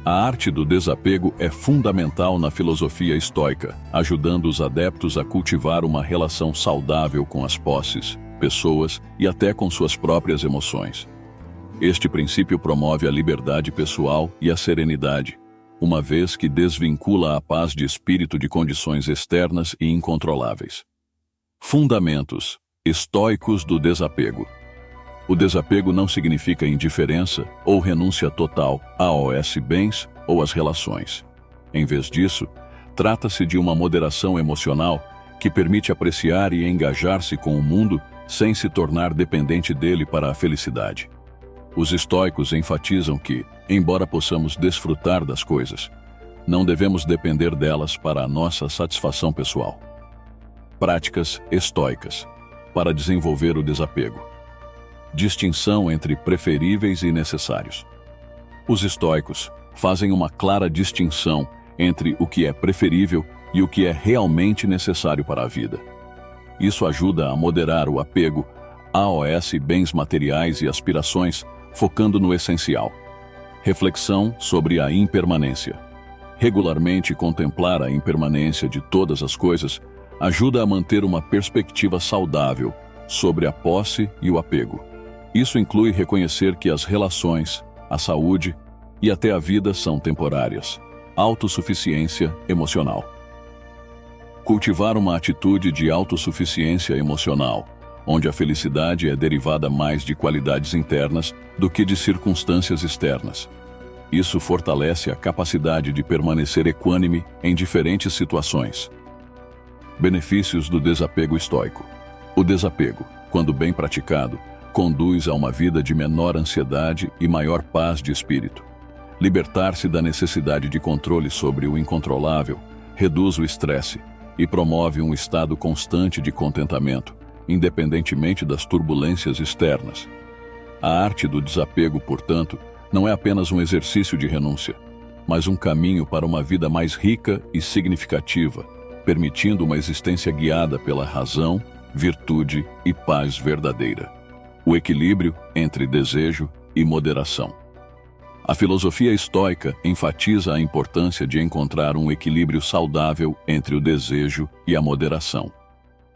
A arte do desapego é fundamental na filosofia estoica, ajudando os adeptos a cultivar uma relação saudável com as posses, pessoas e até com suas próprias emoções. Este princípio promove a liberdade pessoal e a serenidade, uma vez que desvincula a paz de espírito de condições externas e incontroláveis. Fundamentos estoicos do desapego. O desapego não significa indiferença ou renúncia total aos bens ou às relações. Em vez disso, trata-se de uma moderação emocional que permite apreciar e engajar-se com o mundo sem se tornar dependente dele para a felicidade. Os estoicos enfatizam que, embora possamos desfrutar das coisas, não devemos depender delas para a nossa satisfação pessoal. Práticas estoicas para desenvolver o desapego. Distinção entre preferíveis e necessários. Os estoicos fazem uma clara distinção entre o que é preferível e o que é realmente necessário para a vida. Isso ajuda a moderar o apego aos bens materiais e aspirações, focando no essencial. Reflexão sobre a impermanência. Regularmente contemplar a impermanência de todas as coisas ajuda a manter uma perspectiva saudável sobre a posse e o apego. Isso inclui reconhecer que as relações, a saúde e até a vida são temporárias. Autossuficiência emocional. Cultivar uma atitude de autossuficiência emocional, onde a felicidade é derivada mais de qualidades internas do que de circunstâncias externas. Isso fortalece a capacidade de permanecer equânime em diferentes situações. Benefícios do desapego estoico. O desapego, quando bem praticado, conduz a uma vida de menor ansiedade e maior paz de espírito. Libertar-se da necessidade de controle sobre o incontrolável reduz o estresse e promove um estado constante de contentamento, independentemente das turbulências externas. A arte do desapego, portanto, não é apenas um exercício de renúncia, mas um caminho para uma vida mais rica e significativa, permitindo uma existência guiada pela razão, virtude e paz verdadeira. O equilíbrio entre desejo e moderação. A filosofia estoica enfatiza a importância de encontrar um equilíbrio saudável entre o desejo e a moderação.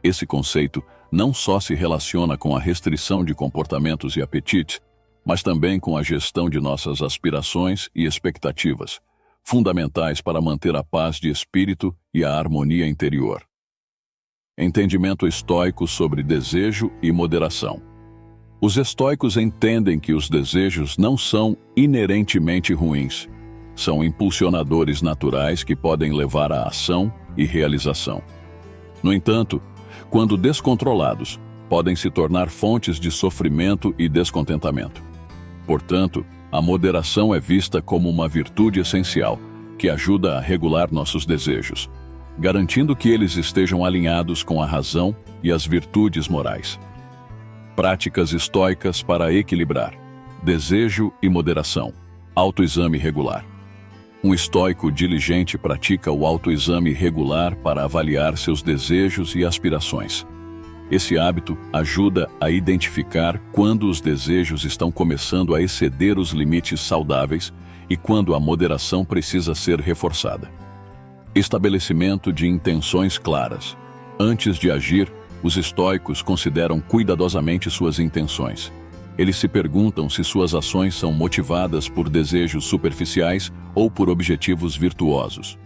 Esse conceito não só se relaciona com a restrição de comportamentos e apetites, mas também com a gestão de nossas aspirações e expectativas, fundamentais para manter a paz de espírito e a harmonia interior. Entendimento estoico sobre desejo e moderação. Os estoicos entendem que os desejos não são inerentemente ruins. São impulsionadores naturais que podem levar à ação e realização. No entanto, quando descontrolados, podem se tornar fontes de sofrimento e descontentamento. Portanto, a moderação é vista como uma virtude essencial que ajuda a regular nossos desejos, garantindo que eles estejam alinhados com a razão e as virtudes morais. Práticas estoicas para equilibrar desejo e moderação. Autoexame regular. Um estoico diligente pratica o autoexame regular para avaliar seus desejos e aspirações. Esse hábito ajuda a identificar quando os desejos estão começando a exceder os limites saudáveis e quando a moderação precisa ser reforçada. Estabelecimento de intenções claras. Antes de agir, os estoicos consideram cuidadosamente suas intenções. Eles se perguntam se suas ações são motivadas por desejos superficiais ou por objetivos virtuosos.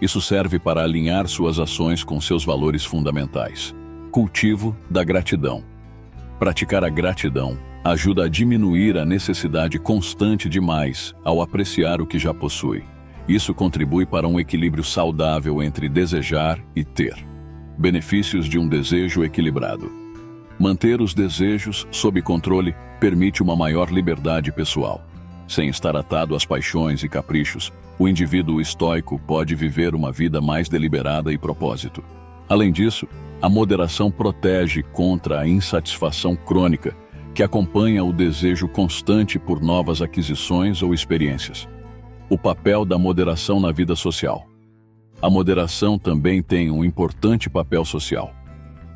Isso serve para alinhar suas ações com seus valores fundamentais. Cultivo da gratidão. Praticar a gratidão ajuda a diminuir a necessidade constante de mais ao apreciar o que já possui. Isso contribui para um equilíbrio saudável entre desejar e ter. Benefícios de um desejo equilibrado. Manter os desejos sob controle permite uma maior liberdade pessoal. Sem estar atado às paixões e caprichos, o indivíduo estoico pode viver uma vida mais deliberada e propósito. Além disso, a moderação protege contra a insatisfação crônica que acompanha o desejo constante por novas aquisições ou experiências. O papel da moderação na vida social. A moderação também tem um importante papel social.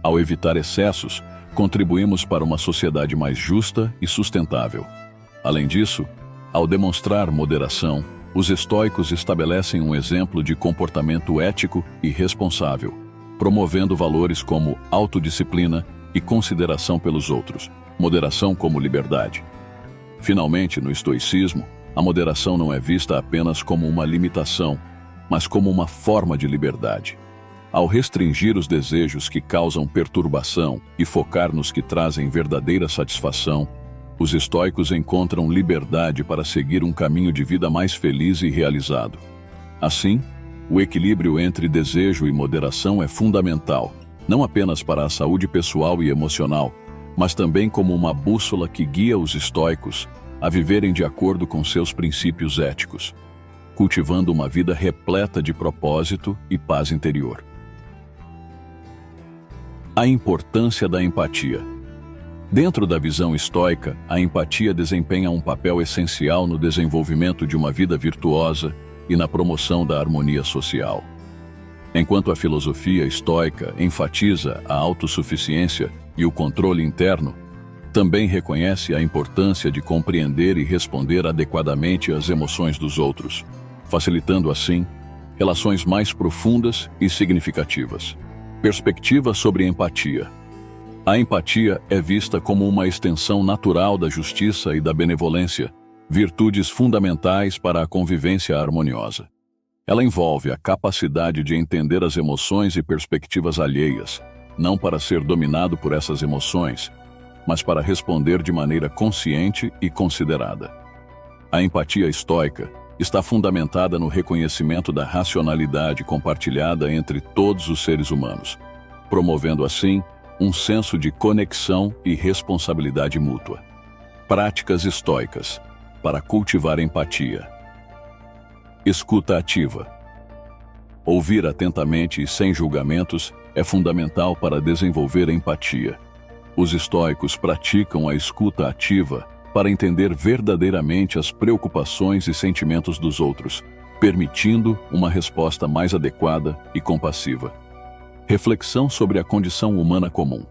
Ao evitar excessos, contribuímos para uma sociedade mais justa e sustentável. Além disso, ao demonstrar moderação, os estoicos estabelecem um exemplo de comportamento ético e responsável, promovendo valores como autodisciplina e consideração pelos outros, moderação como liberdade. Finalmente, no estoicismo, a moderação não é vista apenas como uma limitação, mas como uma forma de liberdade. Ao restringir os desejos que causam perturbação e focar nos que trazem verdadeira satisfação, os estoicos encontram liberdade para seguir um caminho de vida mais feliz e realizado. Assim, o equilíbrio entre desejo e moderação é fundamental, não apenas para a saúde pessoal e emocional, mas também como uma bússola que guia os estoicos a viverem de acordo com seus princípios éticos, cultivando uma vida repleta de propósito e paz interior. A importância da empatia. Dentro da visão estoica, a empatia desempenha um papel essencial no desenvolvimento de uma vida virtuosa e na promoção da harmonia social. Enquanto a filosofia estoica enfatiza a autossuficiência e o controle interno, também reconhece a importância de compreender e responder adequadamente às emoções dos outros, facilitando assim relações mais profundas e significativas. Perspectiva sobre empatia. A empatia é vista como uma extensão natural da justiça e da benevolência, virtudes fundamentais para a convivência harmoniosa. Ela envolve a capacidade de entender as emoções e perspectivas alheias, não para ser dominado por essas emoções, mas para responder de maneira consciente e considerada. A empatia estoica está fundamentada no reconhecimento da racionalidade compartilhada entre todos os seres humanos, promovendo assim um senso de conexão e responsabilidade mútua. Práticas estoicas para cultivar empatia. Escuta ativa. Ouvir atentamente e sem julgamentos é fundamental para desenvolver empatia. Os estoicos praticam a escuta ativa para entender verdadeiramente as preocupações e sentimentos dos outros, permitindo uma resposta mais adequada e compassiva. Reflexão sobre a condição humana comum.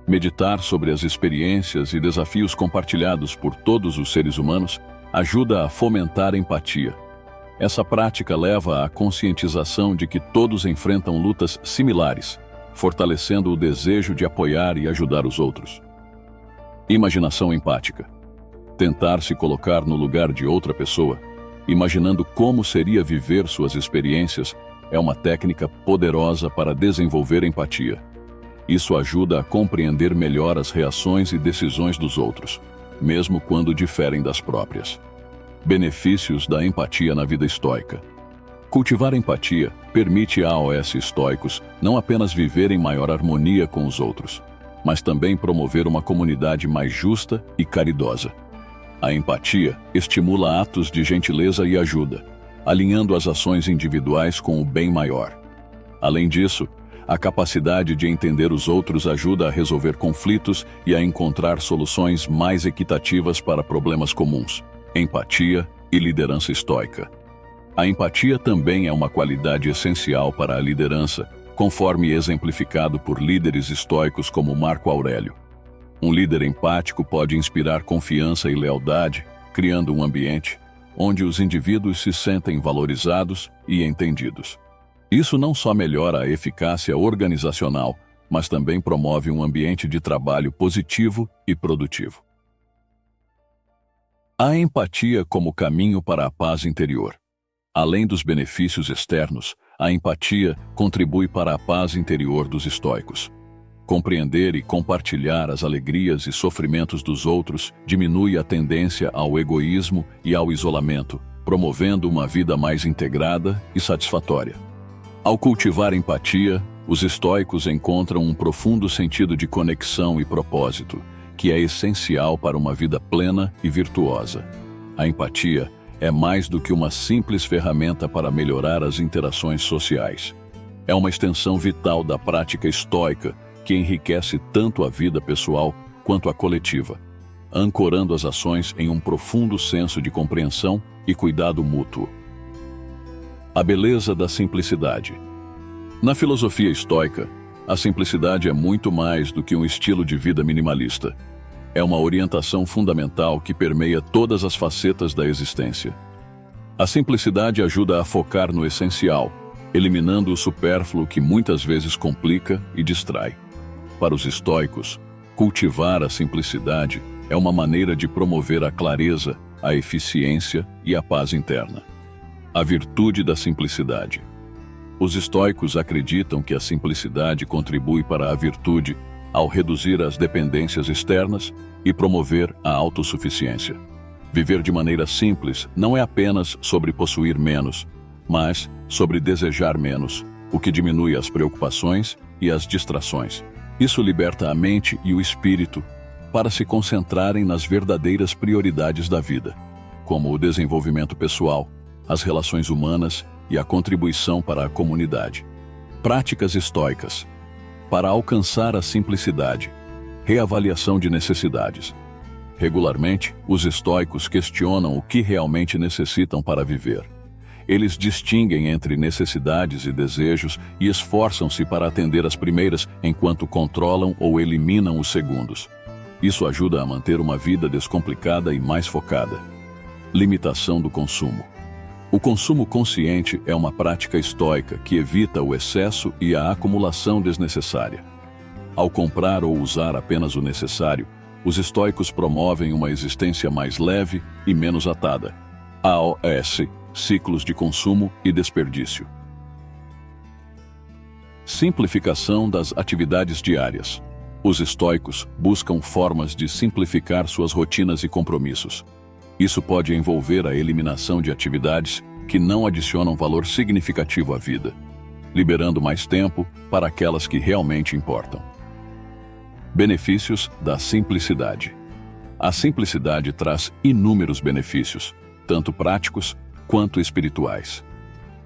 Meditar sobre as experiências e desafios compartilhados por todos os seres humanos ajuda a fomentar empatia. Essa prática leva à conscientização de que todos enfrentam lutas similares, fortalecendo o desejo de apoiar e ajudar os outros. Imaginação empática. Tentar se colocar no lugar de outra pessoa, imaginando como seria viver suas experiências, é uma técnica poderosa para desenvolver empatia. Isso ajuda a compreender melhor as reações e decisões dos outros, mesmo quando diferem das próprias. Benefícios da empatia na vida estoica. Cultivar empatia permite a AOS estoicos não apenas viver em maior harmonia com os outros, mas também promover uma comunidade mais justa e caridosa. A empatia estimula atos de gentileza e ajuda, alinhando as ações individuais com o bem maior. Além disso, a capacidade de entender os outros ajuda a resolver conflitos e a encontrar soluções mais equitativas para problemas comuns. Empatia e liderança estoica. A empatia também é uma qualidade essencial para a liderança, conforme exemplificado por líderes estoicos como Marco Aurélio. Um líder empático pode inspirar confiança e lealdade, criando um ambiente onde os indivíduos se sentem valorizados e entendidos. Isso não só melhora a eficácia organizacional, mas também promove um ambiente de trabalho positivo e produtivo. A empatia como caminho para a paz interior. Além dos benefícios externos, a empatia contribui para a paz interior dos estoicos. Compreender e compartilhar as alegrias e sofrimentos dos outros diminui a tendência ao egoísmo e ao isolamento, promovendo uma vida mais integrada e satisfatória. Ao cultivar empatia, os estoicos encontram um profundo sentido de conexão e propósito, que é essencial para uma vida plena e virtuosa. A empatia é mais do que uma simples ferramenta para melhorar as interações sociais. É uma extensão vital da prática estoica que enriquece tanto a vida pessoal quanto a coletiva, ancorando as ações em um profundo senso de compreensão e cuidado mútuo. A beleza da simplicidade. Na filosofia estoica, a simplicidade é muito mais do que um estilo de vida minimalista. É uma orientação fundamental que permeia todas as facetas da existência. A simplicidade ajuda a focar no essencial, eliminando o supérfluo que muitas vezes complica e distrai. Para os estoicos, cultivar a simplicidade é uma maneira de promover a clareza, a eficiência e a paz interna. A virtude da simplicidade. Os estoicos acreditam que a simplicidade contribui para a virtude ao reduzir as dependências externas e promover a autossuficiência. Viver de maneira simples não é apenas sobre possuir menos, mas sobre desejar menos, o que diminui as preocupações e as distrações. Isso liberta a mente e o espírito para se concentrarem nas verdadeiras prioridades da vida, como o desenvolvimento pessoal, as relações humanas e a contribuição para a comunidade. Práticas estoicas. Para alcançar a simplicidade. Reavaliação de necessidades. Regularmente, os estoicos questionam o que realmente necessitam para viver. Eles distinguem entre necessidades e desejos e esforçam-se para atender as primeiras enquanto controlam ou eliminam os segundos. Isso ajuda a manter uma vida descomplicada e mais focada. Limitação do consumo. O consumo consciente é uma prática estoica que evita o excesso e a acumulação desnecessária. Ao comprar ou usar apenas o necessário, os estoicos promovem uma existência mais leve e menos atada. AOS, ciclos de consumo e desperdício. Simplificação das atividades diárias. Os estoicos buscam formas de simplificar suas rotinas e compromissos. Isso pode envolver a eliminação de atividades que não adicionam valor significativo à vida, liberando mais tempo para aquelas que realmente importam. Benefícios da simplicidade. A simplicidade traz inúmeros benefícios, tanto práticos quanto espirituais.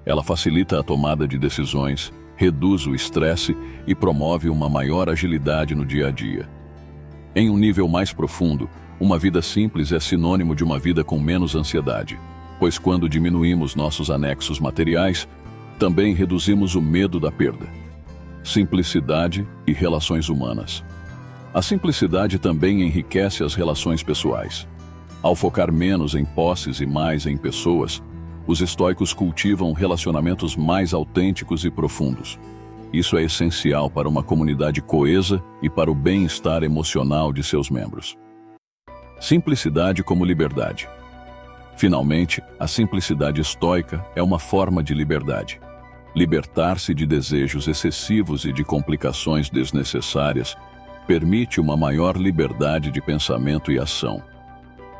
Ela facilita a tomada de decisões, reduz o estresse e promove uma maior agilidade no dia a dia. Em um nível mais profundo, uma vida simples é sinônimo de uma vida com menos ansiedade, pois quando diminuímos nossos anexos materiais, também reduzimos o medo da perda. Simplicidade e relações humanas. A simplicidade também enriquece as relações pessoais. Ao focar menos em posses e mais em pessoas, os estoicos cultivam relacionamentos mais autênticos e profundos. Isso é essencial para uma comunidade coesa e para o bem-estar emocional de seus membros. Simplicidade como liberdade. Finalmente, a simplicidade estoica é uma forma de liberdade. Libertar-se de desejos excessivos e de complicações desnecessárias permite uma maior liberdade de pensamento e ação.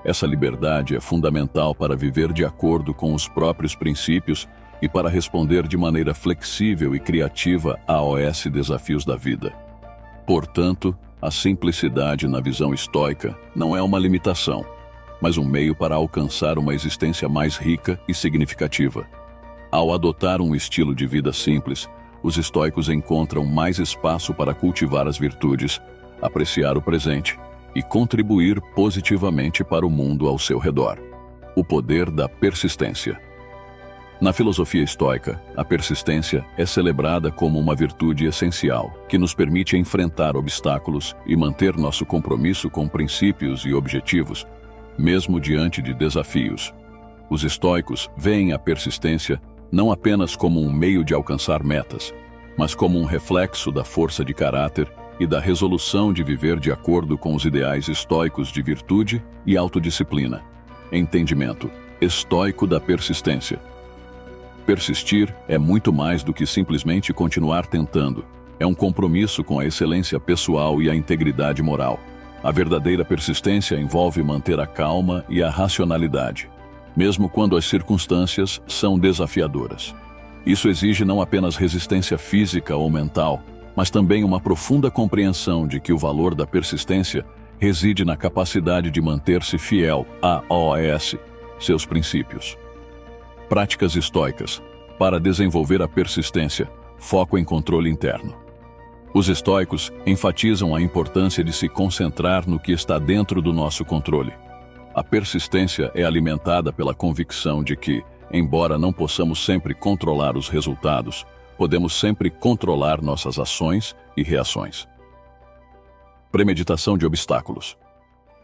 Essa liberdade é fundamental para viver de acordo com os próprios princípios e para responder de maneira flexível e criativa aos desafios da vida. Portanto, A simplicidade na visão estoica não é uma limitação, mas um meio para alcançar uma existência mais rica e significativa. Ao adotar um estilo de vida simples, os estoicos encontram mais espaço para cultivar as virtudes, apreciar o presente e contribuir positivamente para o mundo ao seu redor. O poder da persistência. Na filosofia estoica, a persistência é celebrada como uma virtude essencial, que nos permite enfrentar obstáculos e manter nosso compromisso com princípios e objetivos, mesmo diante de desafios. Os estoicos veem a persistência não apenas como um meio de alcançar metas, mas como um reflexo da força de caráter e da resolução de viver de acordo com os ideais estoicos de virtude e autodisciplina. Entendimento estoico da persistência. Persistir é muito mais do que simplesmente continuar tentando. É um compromisso com a excelência pessoal e a integridade moral. A verdadeira persistência envolve manter a calma e a racionalidade, mesmo quando as circunstâncias são desafiadoras. Isso exige não apenas resistência física ou mental, mas também uma profunda compreensão de que o valor da persistência reside na capacidade de manter-se fiel a seus princípios. Práticas estoicas. Para desenvolver a persistência, foco em controle interno. Os estoicos enfatizam a importância de se concentrar no que está dentro do nosso controle. A persistência é alimentada pela convicção de que, embora não possamos sempre controlar os resultados, podemos sempre controlar nossas ações e reações. Premeditação de obstáculos.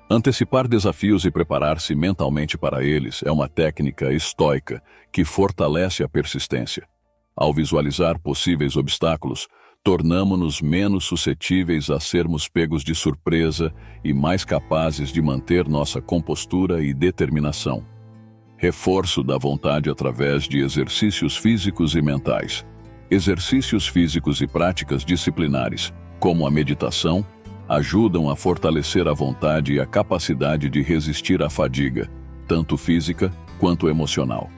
Antecipar desafios e preparar-se mentalmente para eles é uma técnica estoica que fortalece a persistência. Ao visualizar possíveis obstáculos, tornamo-nos menos suscetíveis a sermos pegos de surpresa e mais capazes de manter nossa compostura e determinação. Reforço da vontade através de exercícios físicos e mentais. Exercícios físicos e práticas disciplinares, como a meditação, ajudam a fortalecer a vontade e a capacidade de resistir à fadiga, tanto física quanto emocional.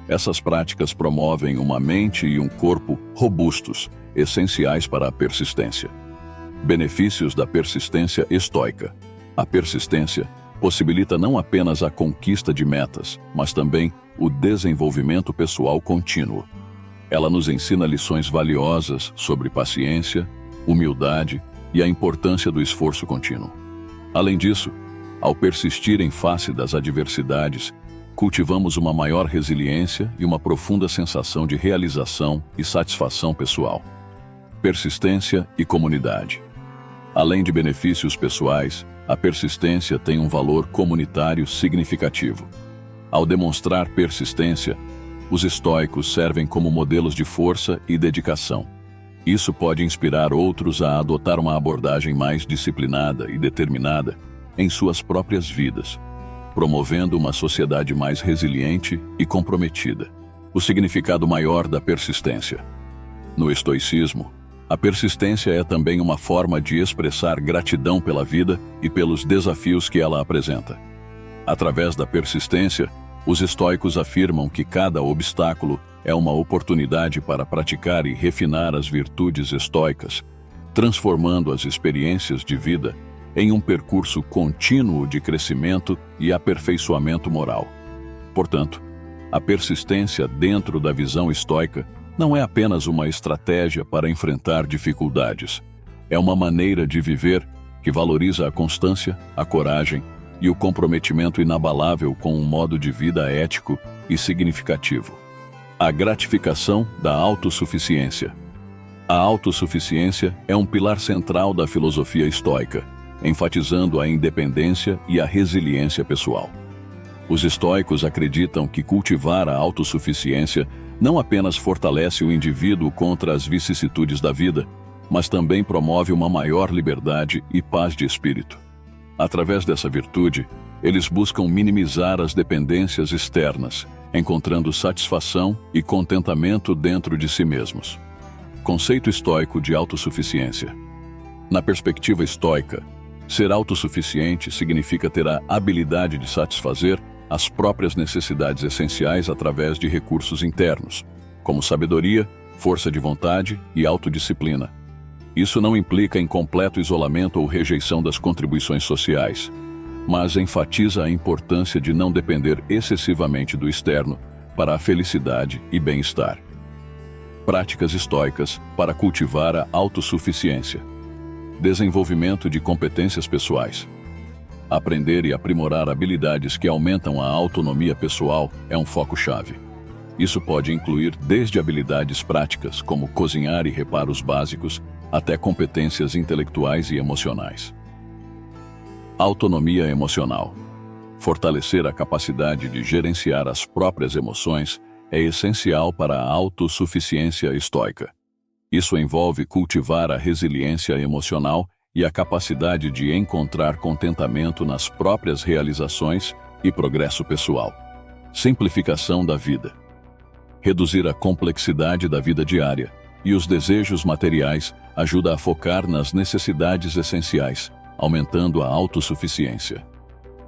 Essas práticas promovem uma mente e um corpo robustos, essenciais para a persistência. Benefícios da persistência estoica. A persistência possibilita não apenas a conquista de metas, mas também o desenvolvimento pessoal contínuo. Ela nos ensina lições valiosas sobre paciência, humildade e a importância do esforço contínuo. Além disso, ao persistir em face das adversidades, cultivamos uma maior resiliência e uma profunda sensação de realização e satisfação pessoal. Persistência e comunidade. Além de benefícios pessoais, a persistência tem um valor comunitário significativo. Ao demonstrar persistência, os estoicos servem como modelos de força e dedicação. Isso pode inspirar outros a adotar uma abordagem mais disciplinada e determinada em suas próprias vidas, promovendo uma sociedade mais resiliente e comprometida. O significado maior da persistência. No estoicismo, a persistência é também uma forma de expressar gratidão pela vida e pelos desafios que ela apresenta. Através da persistência, os estoicos afirmam que cada obstáculo é uma oportunidade para praticar e refinar as virtudes estoicas, transformando as experiências de vida em um percurso contínuo de crescimento e aperfeiçoamento moral. Portanto, a persistência dentro da visão estoica não é apenas uma estratégia para enfrentar dificuldades. É uma maneira de viver que valoriza a constância, a coragem e o comprometimento inabalável com um modo de vida ético e significativo. A gratificação da autossuficiência. A autossuficiência é um pilar central da filosofia estoica, enfatizando a independência e a resiliência pessoal. Os estoicos acreditam que cultivar a autossuficiência não apenas fortalece o indivíduo contra as vicissitudes da vida, mas também promove uma maior liberdade e paz de espírito. Através dessa virtude, eles buscam minimizar as dependências externas, encontrando satisfação e contentamento dentro de si mesmos. Conceito estoico de autossuficiência. Na perspectiva estoica, ser autossuficiente significa ter a habilidade de satisfazer as próprias necessidades essenciais através de recursos internos, como sabedoria, força de vontade e autodisciplina. Isso não implica em completo isolamento ou rejeição das contribuições sociais, mas enfatiza a importância de não depender excessivamente do externo para a felicidade e bem-estar. Práticas estoicas para cultivar a autossuficiência. Desenvolvimento de competências pessoais. Aprender e aprimorar habilidades que aumentam a autonomia pessoal é um foco-chave. Isso pode incluir desde habilidades práticas, como cozinhar e reparos básicos, até competências intelectuais e emocionais. Autonomia emocional. Fortalecer a capacidade de gerenciar as próprias emoções é essencial para a autossuficiência estoica. Isso envolve cultivar a resiliência emocional e a capacidade de encontrar contentamento nas próprias realizações e progresso pessoal. Simplificação da vida. Reduzir a complexidade da vida diária e os desejos materiais ajuda a focar nas necessidades essenciais, aumentando a autossuficiência.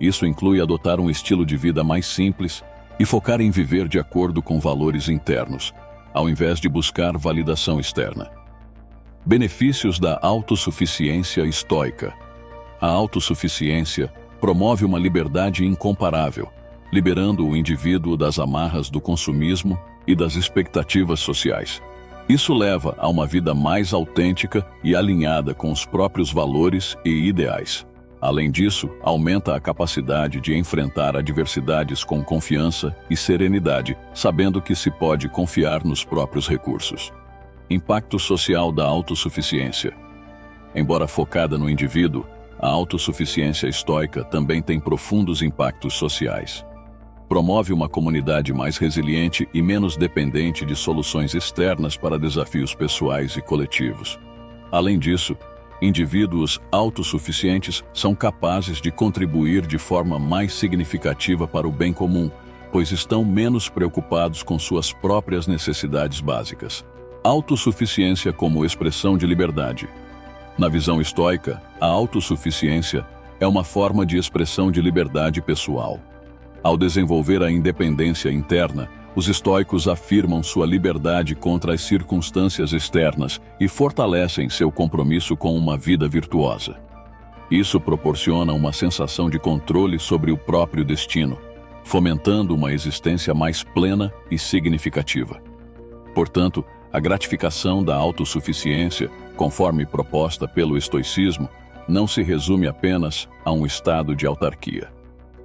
Isso inclui adotar um estilo de vida mais simples e focar em viver de acordo com valores internos, ao invés de buscar validação externa. Benefícios da autossuficiência estoica. A autossuficiência promove uma liberdade incomparável, liberando o indivíduo das amarras do consumismo e das expectativas sociais. Isso leva a uma vida mais autêntica e alinhada com os próprios valores e ideais. Além disso, aumenta a capacidade de enfrentar adversidades com confiança e serenidade, sabendo que se pode confiar nos próprios recursos. Impacto social da autossuficiência. Embora focada no indivíduo, a autossuficiência estoica também tem profundos impactos sociais. Promove uma comunidade mais resiliente e menos dependente de soluções externas para desafios pessoais e coletivos. Além disso, indivíduos autossuficientes são capazes de contribuir de forma mais significativa para o bem comum, pois estão menos preocupados com suas próprias necessidades básicas. Autossuficiência como expressão de liberdade. Na visão estoica, a autossuficiência é uma forma de expressão de liberdade pessoal. Ao desenvolver a independência interna, os estoicos afirmam sua liberdade contra as circunstâncias externas e fortalecem seu compromisso com uma vida virtuosa. Isso proporciona uma sensação de controle sobre o próprio destino, fomentando uma existência mais plena e significativa. Portanto, a gratificação da autossuficiência, conforme proposta pelo estoicismo, não se resume apenas a um estado de autarquia.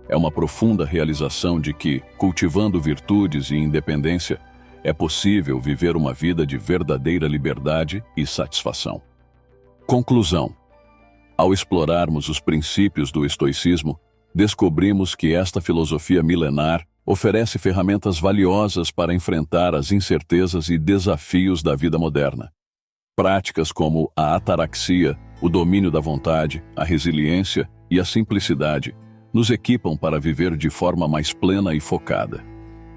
É uma profunda realização de que, cultivando virtudes e independência, é possível viver uma vida de verdadeira liberdade e satisfação. Conclusão. Ao explorarmos os princípios do estoicismo, descobrimos que esta filosofia milenar oferece ferramentas valiosas para enfrentar as incertezas e desafios da vida moderna. Práticas como a ataraxia, o domínio da vontade, a resiliência e a simplicidade nos equipam para viver de forma mais plena e focada.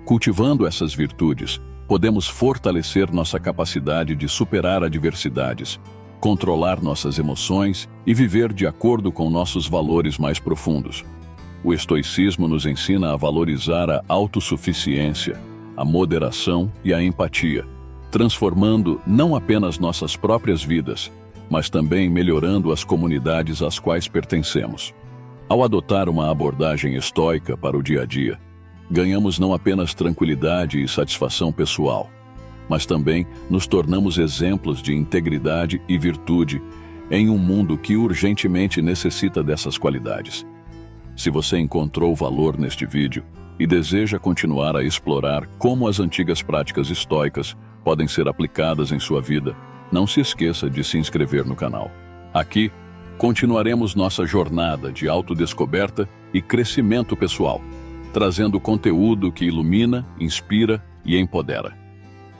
Cultivando essas virtudes, podemos fortalecer nossa capacidade de superar adversidades, controlar nossas emoções e viver de acordo com nossos valores mais profundos. O estoicismo nos ensina a valorizar a autossuficiência, a moderação e a empatia, transformando não apenas nossas próprias vidas, mas também melhorando as comunidades às quais pertencemos. Ao adotar uma abordagem estoica para o dia a dia, ganhamos não apenas tranquilidade e satisfação pessoal, mas também nos tornamos exemplos de integridade e virtude em um mundo que urgentemente necessita dessas qualidades. Se você encontrou valor neste vídeo e deseja continuar a explorar como as antigas práticas estoicas podem ser aplicadas em sua vida, não se esqueça de se inscrever no canal. Aqui, continuaremos nossa jornada de autodescoberta e crescimento pessoal, trazendo conteúdo que ilumina, inspira e empodera.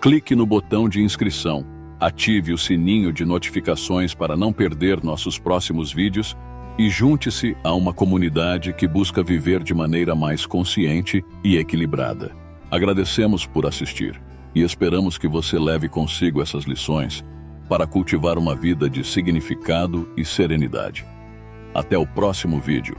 Clique no botão de inscrição, ative o sininho de notificações para não perder nossos próximos vídeos e junte-se a uma comunidade que busca viver de maneira mais consciente e equilibrada. Agradecemos por assistir e esperamos que você leve consigo essas lições para cultivar uma vida de significado e serenidade. Até o próximo vídeo.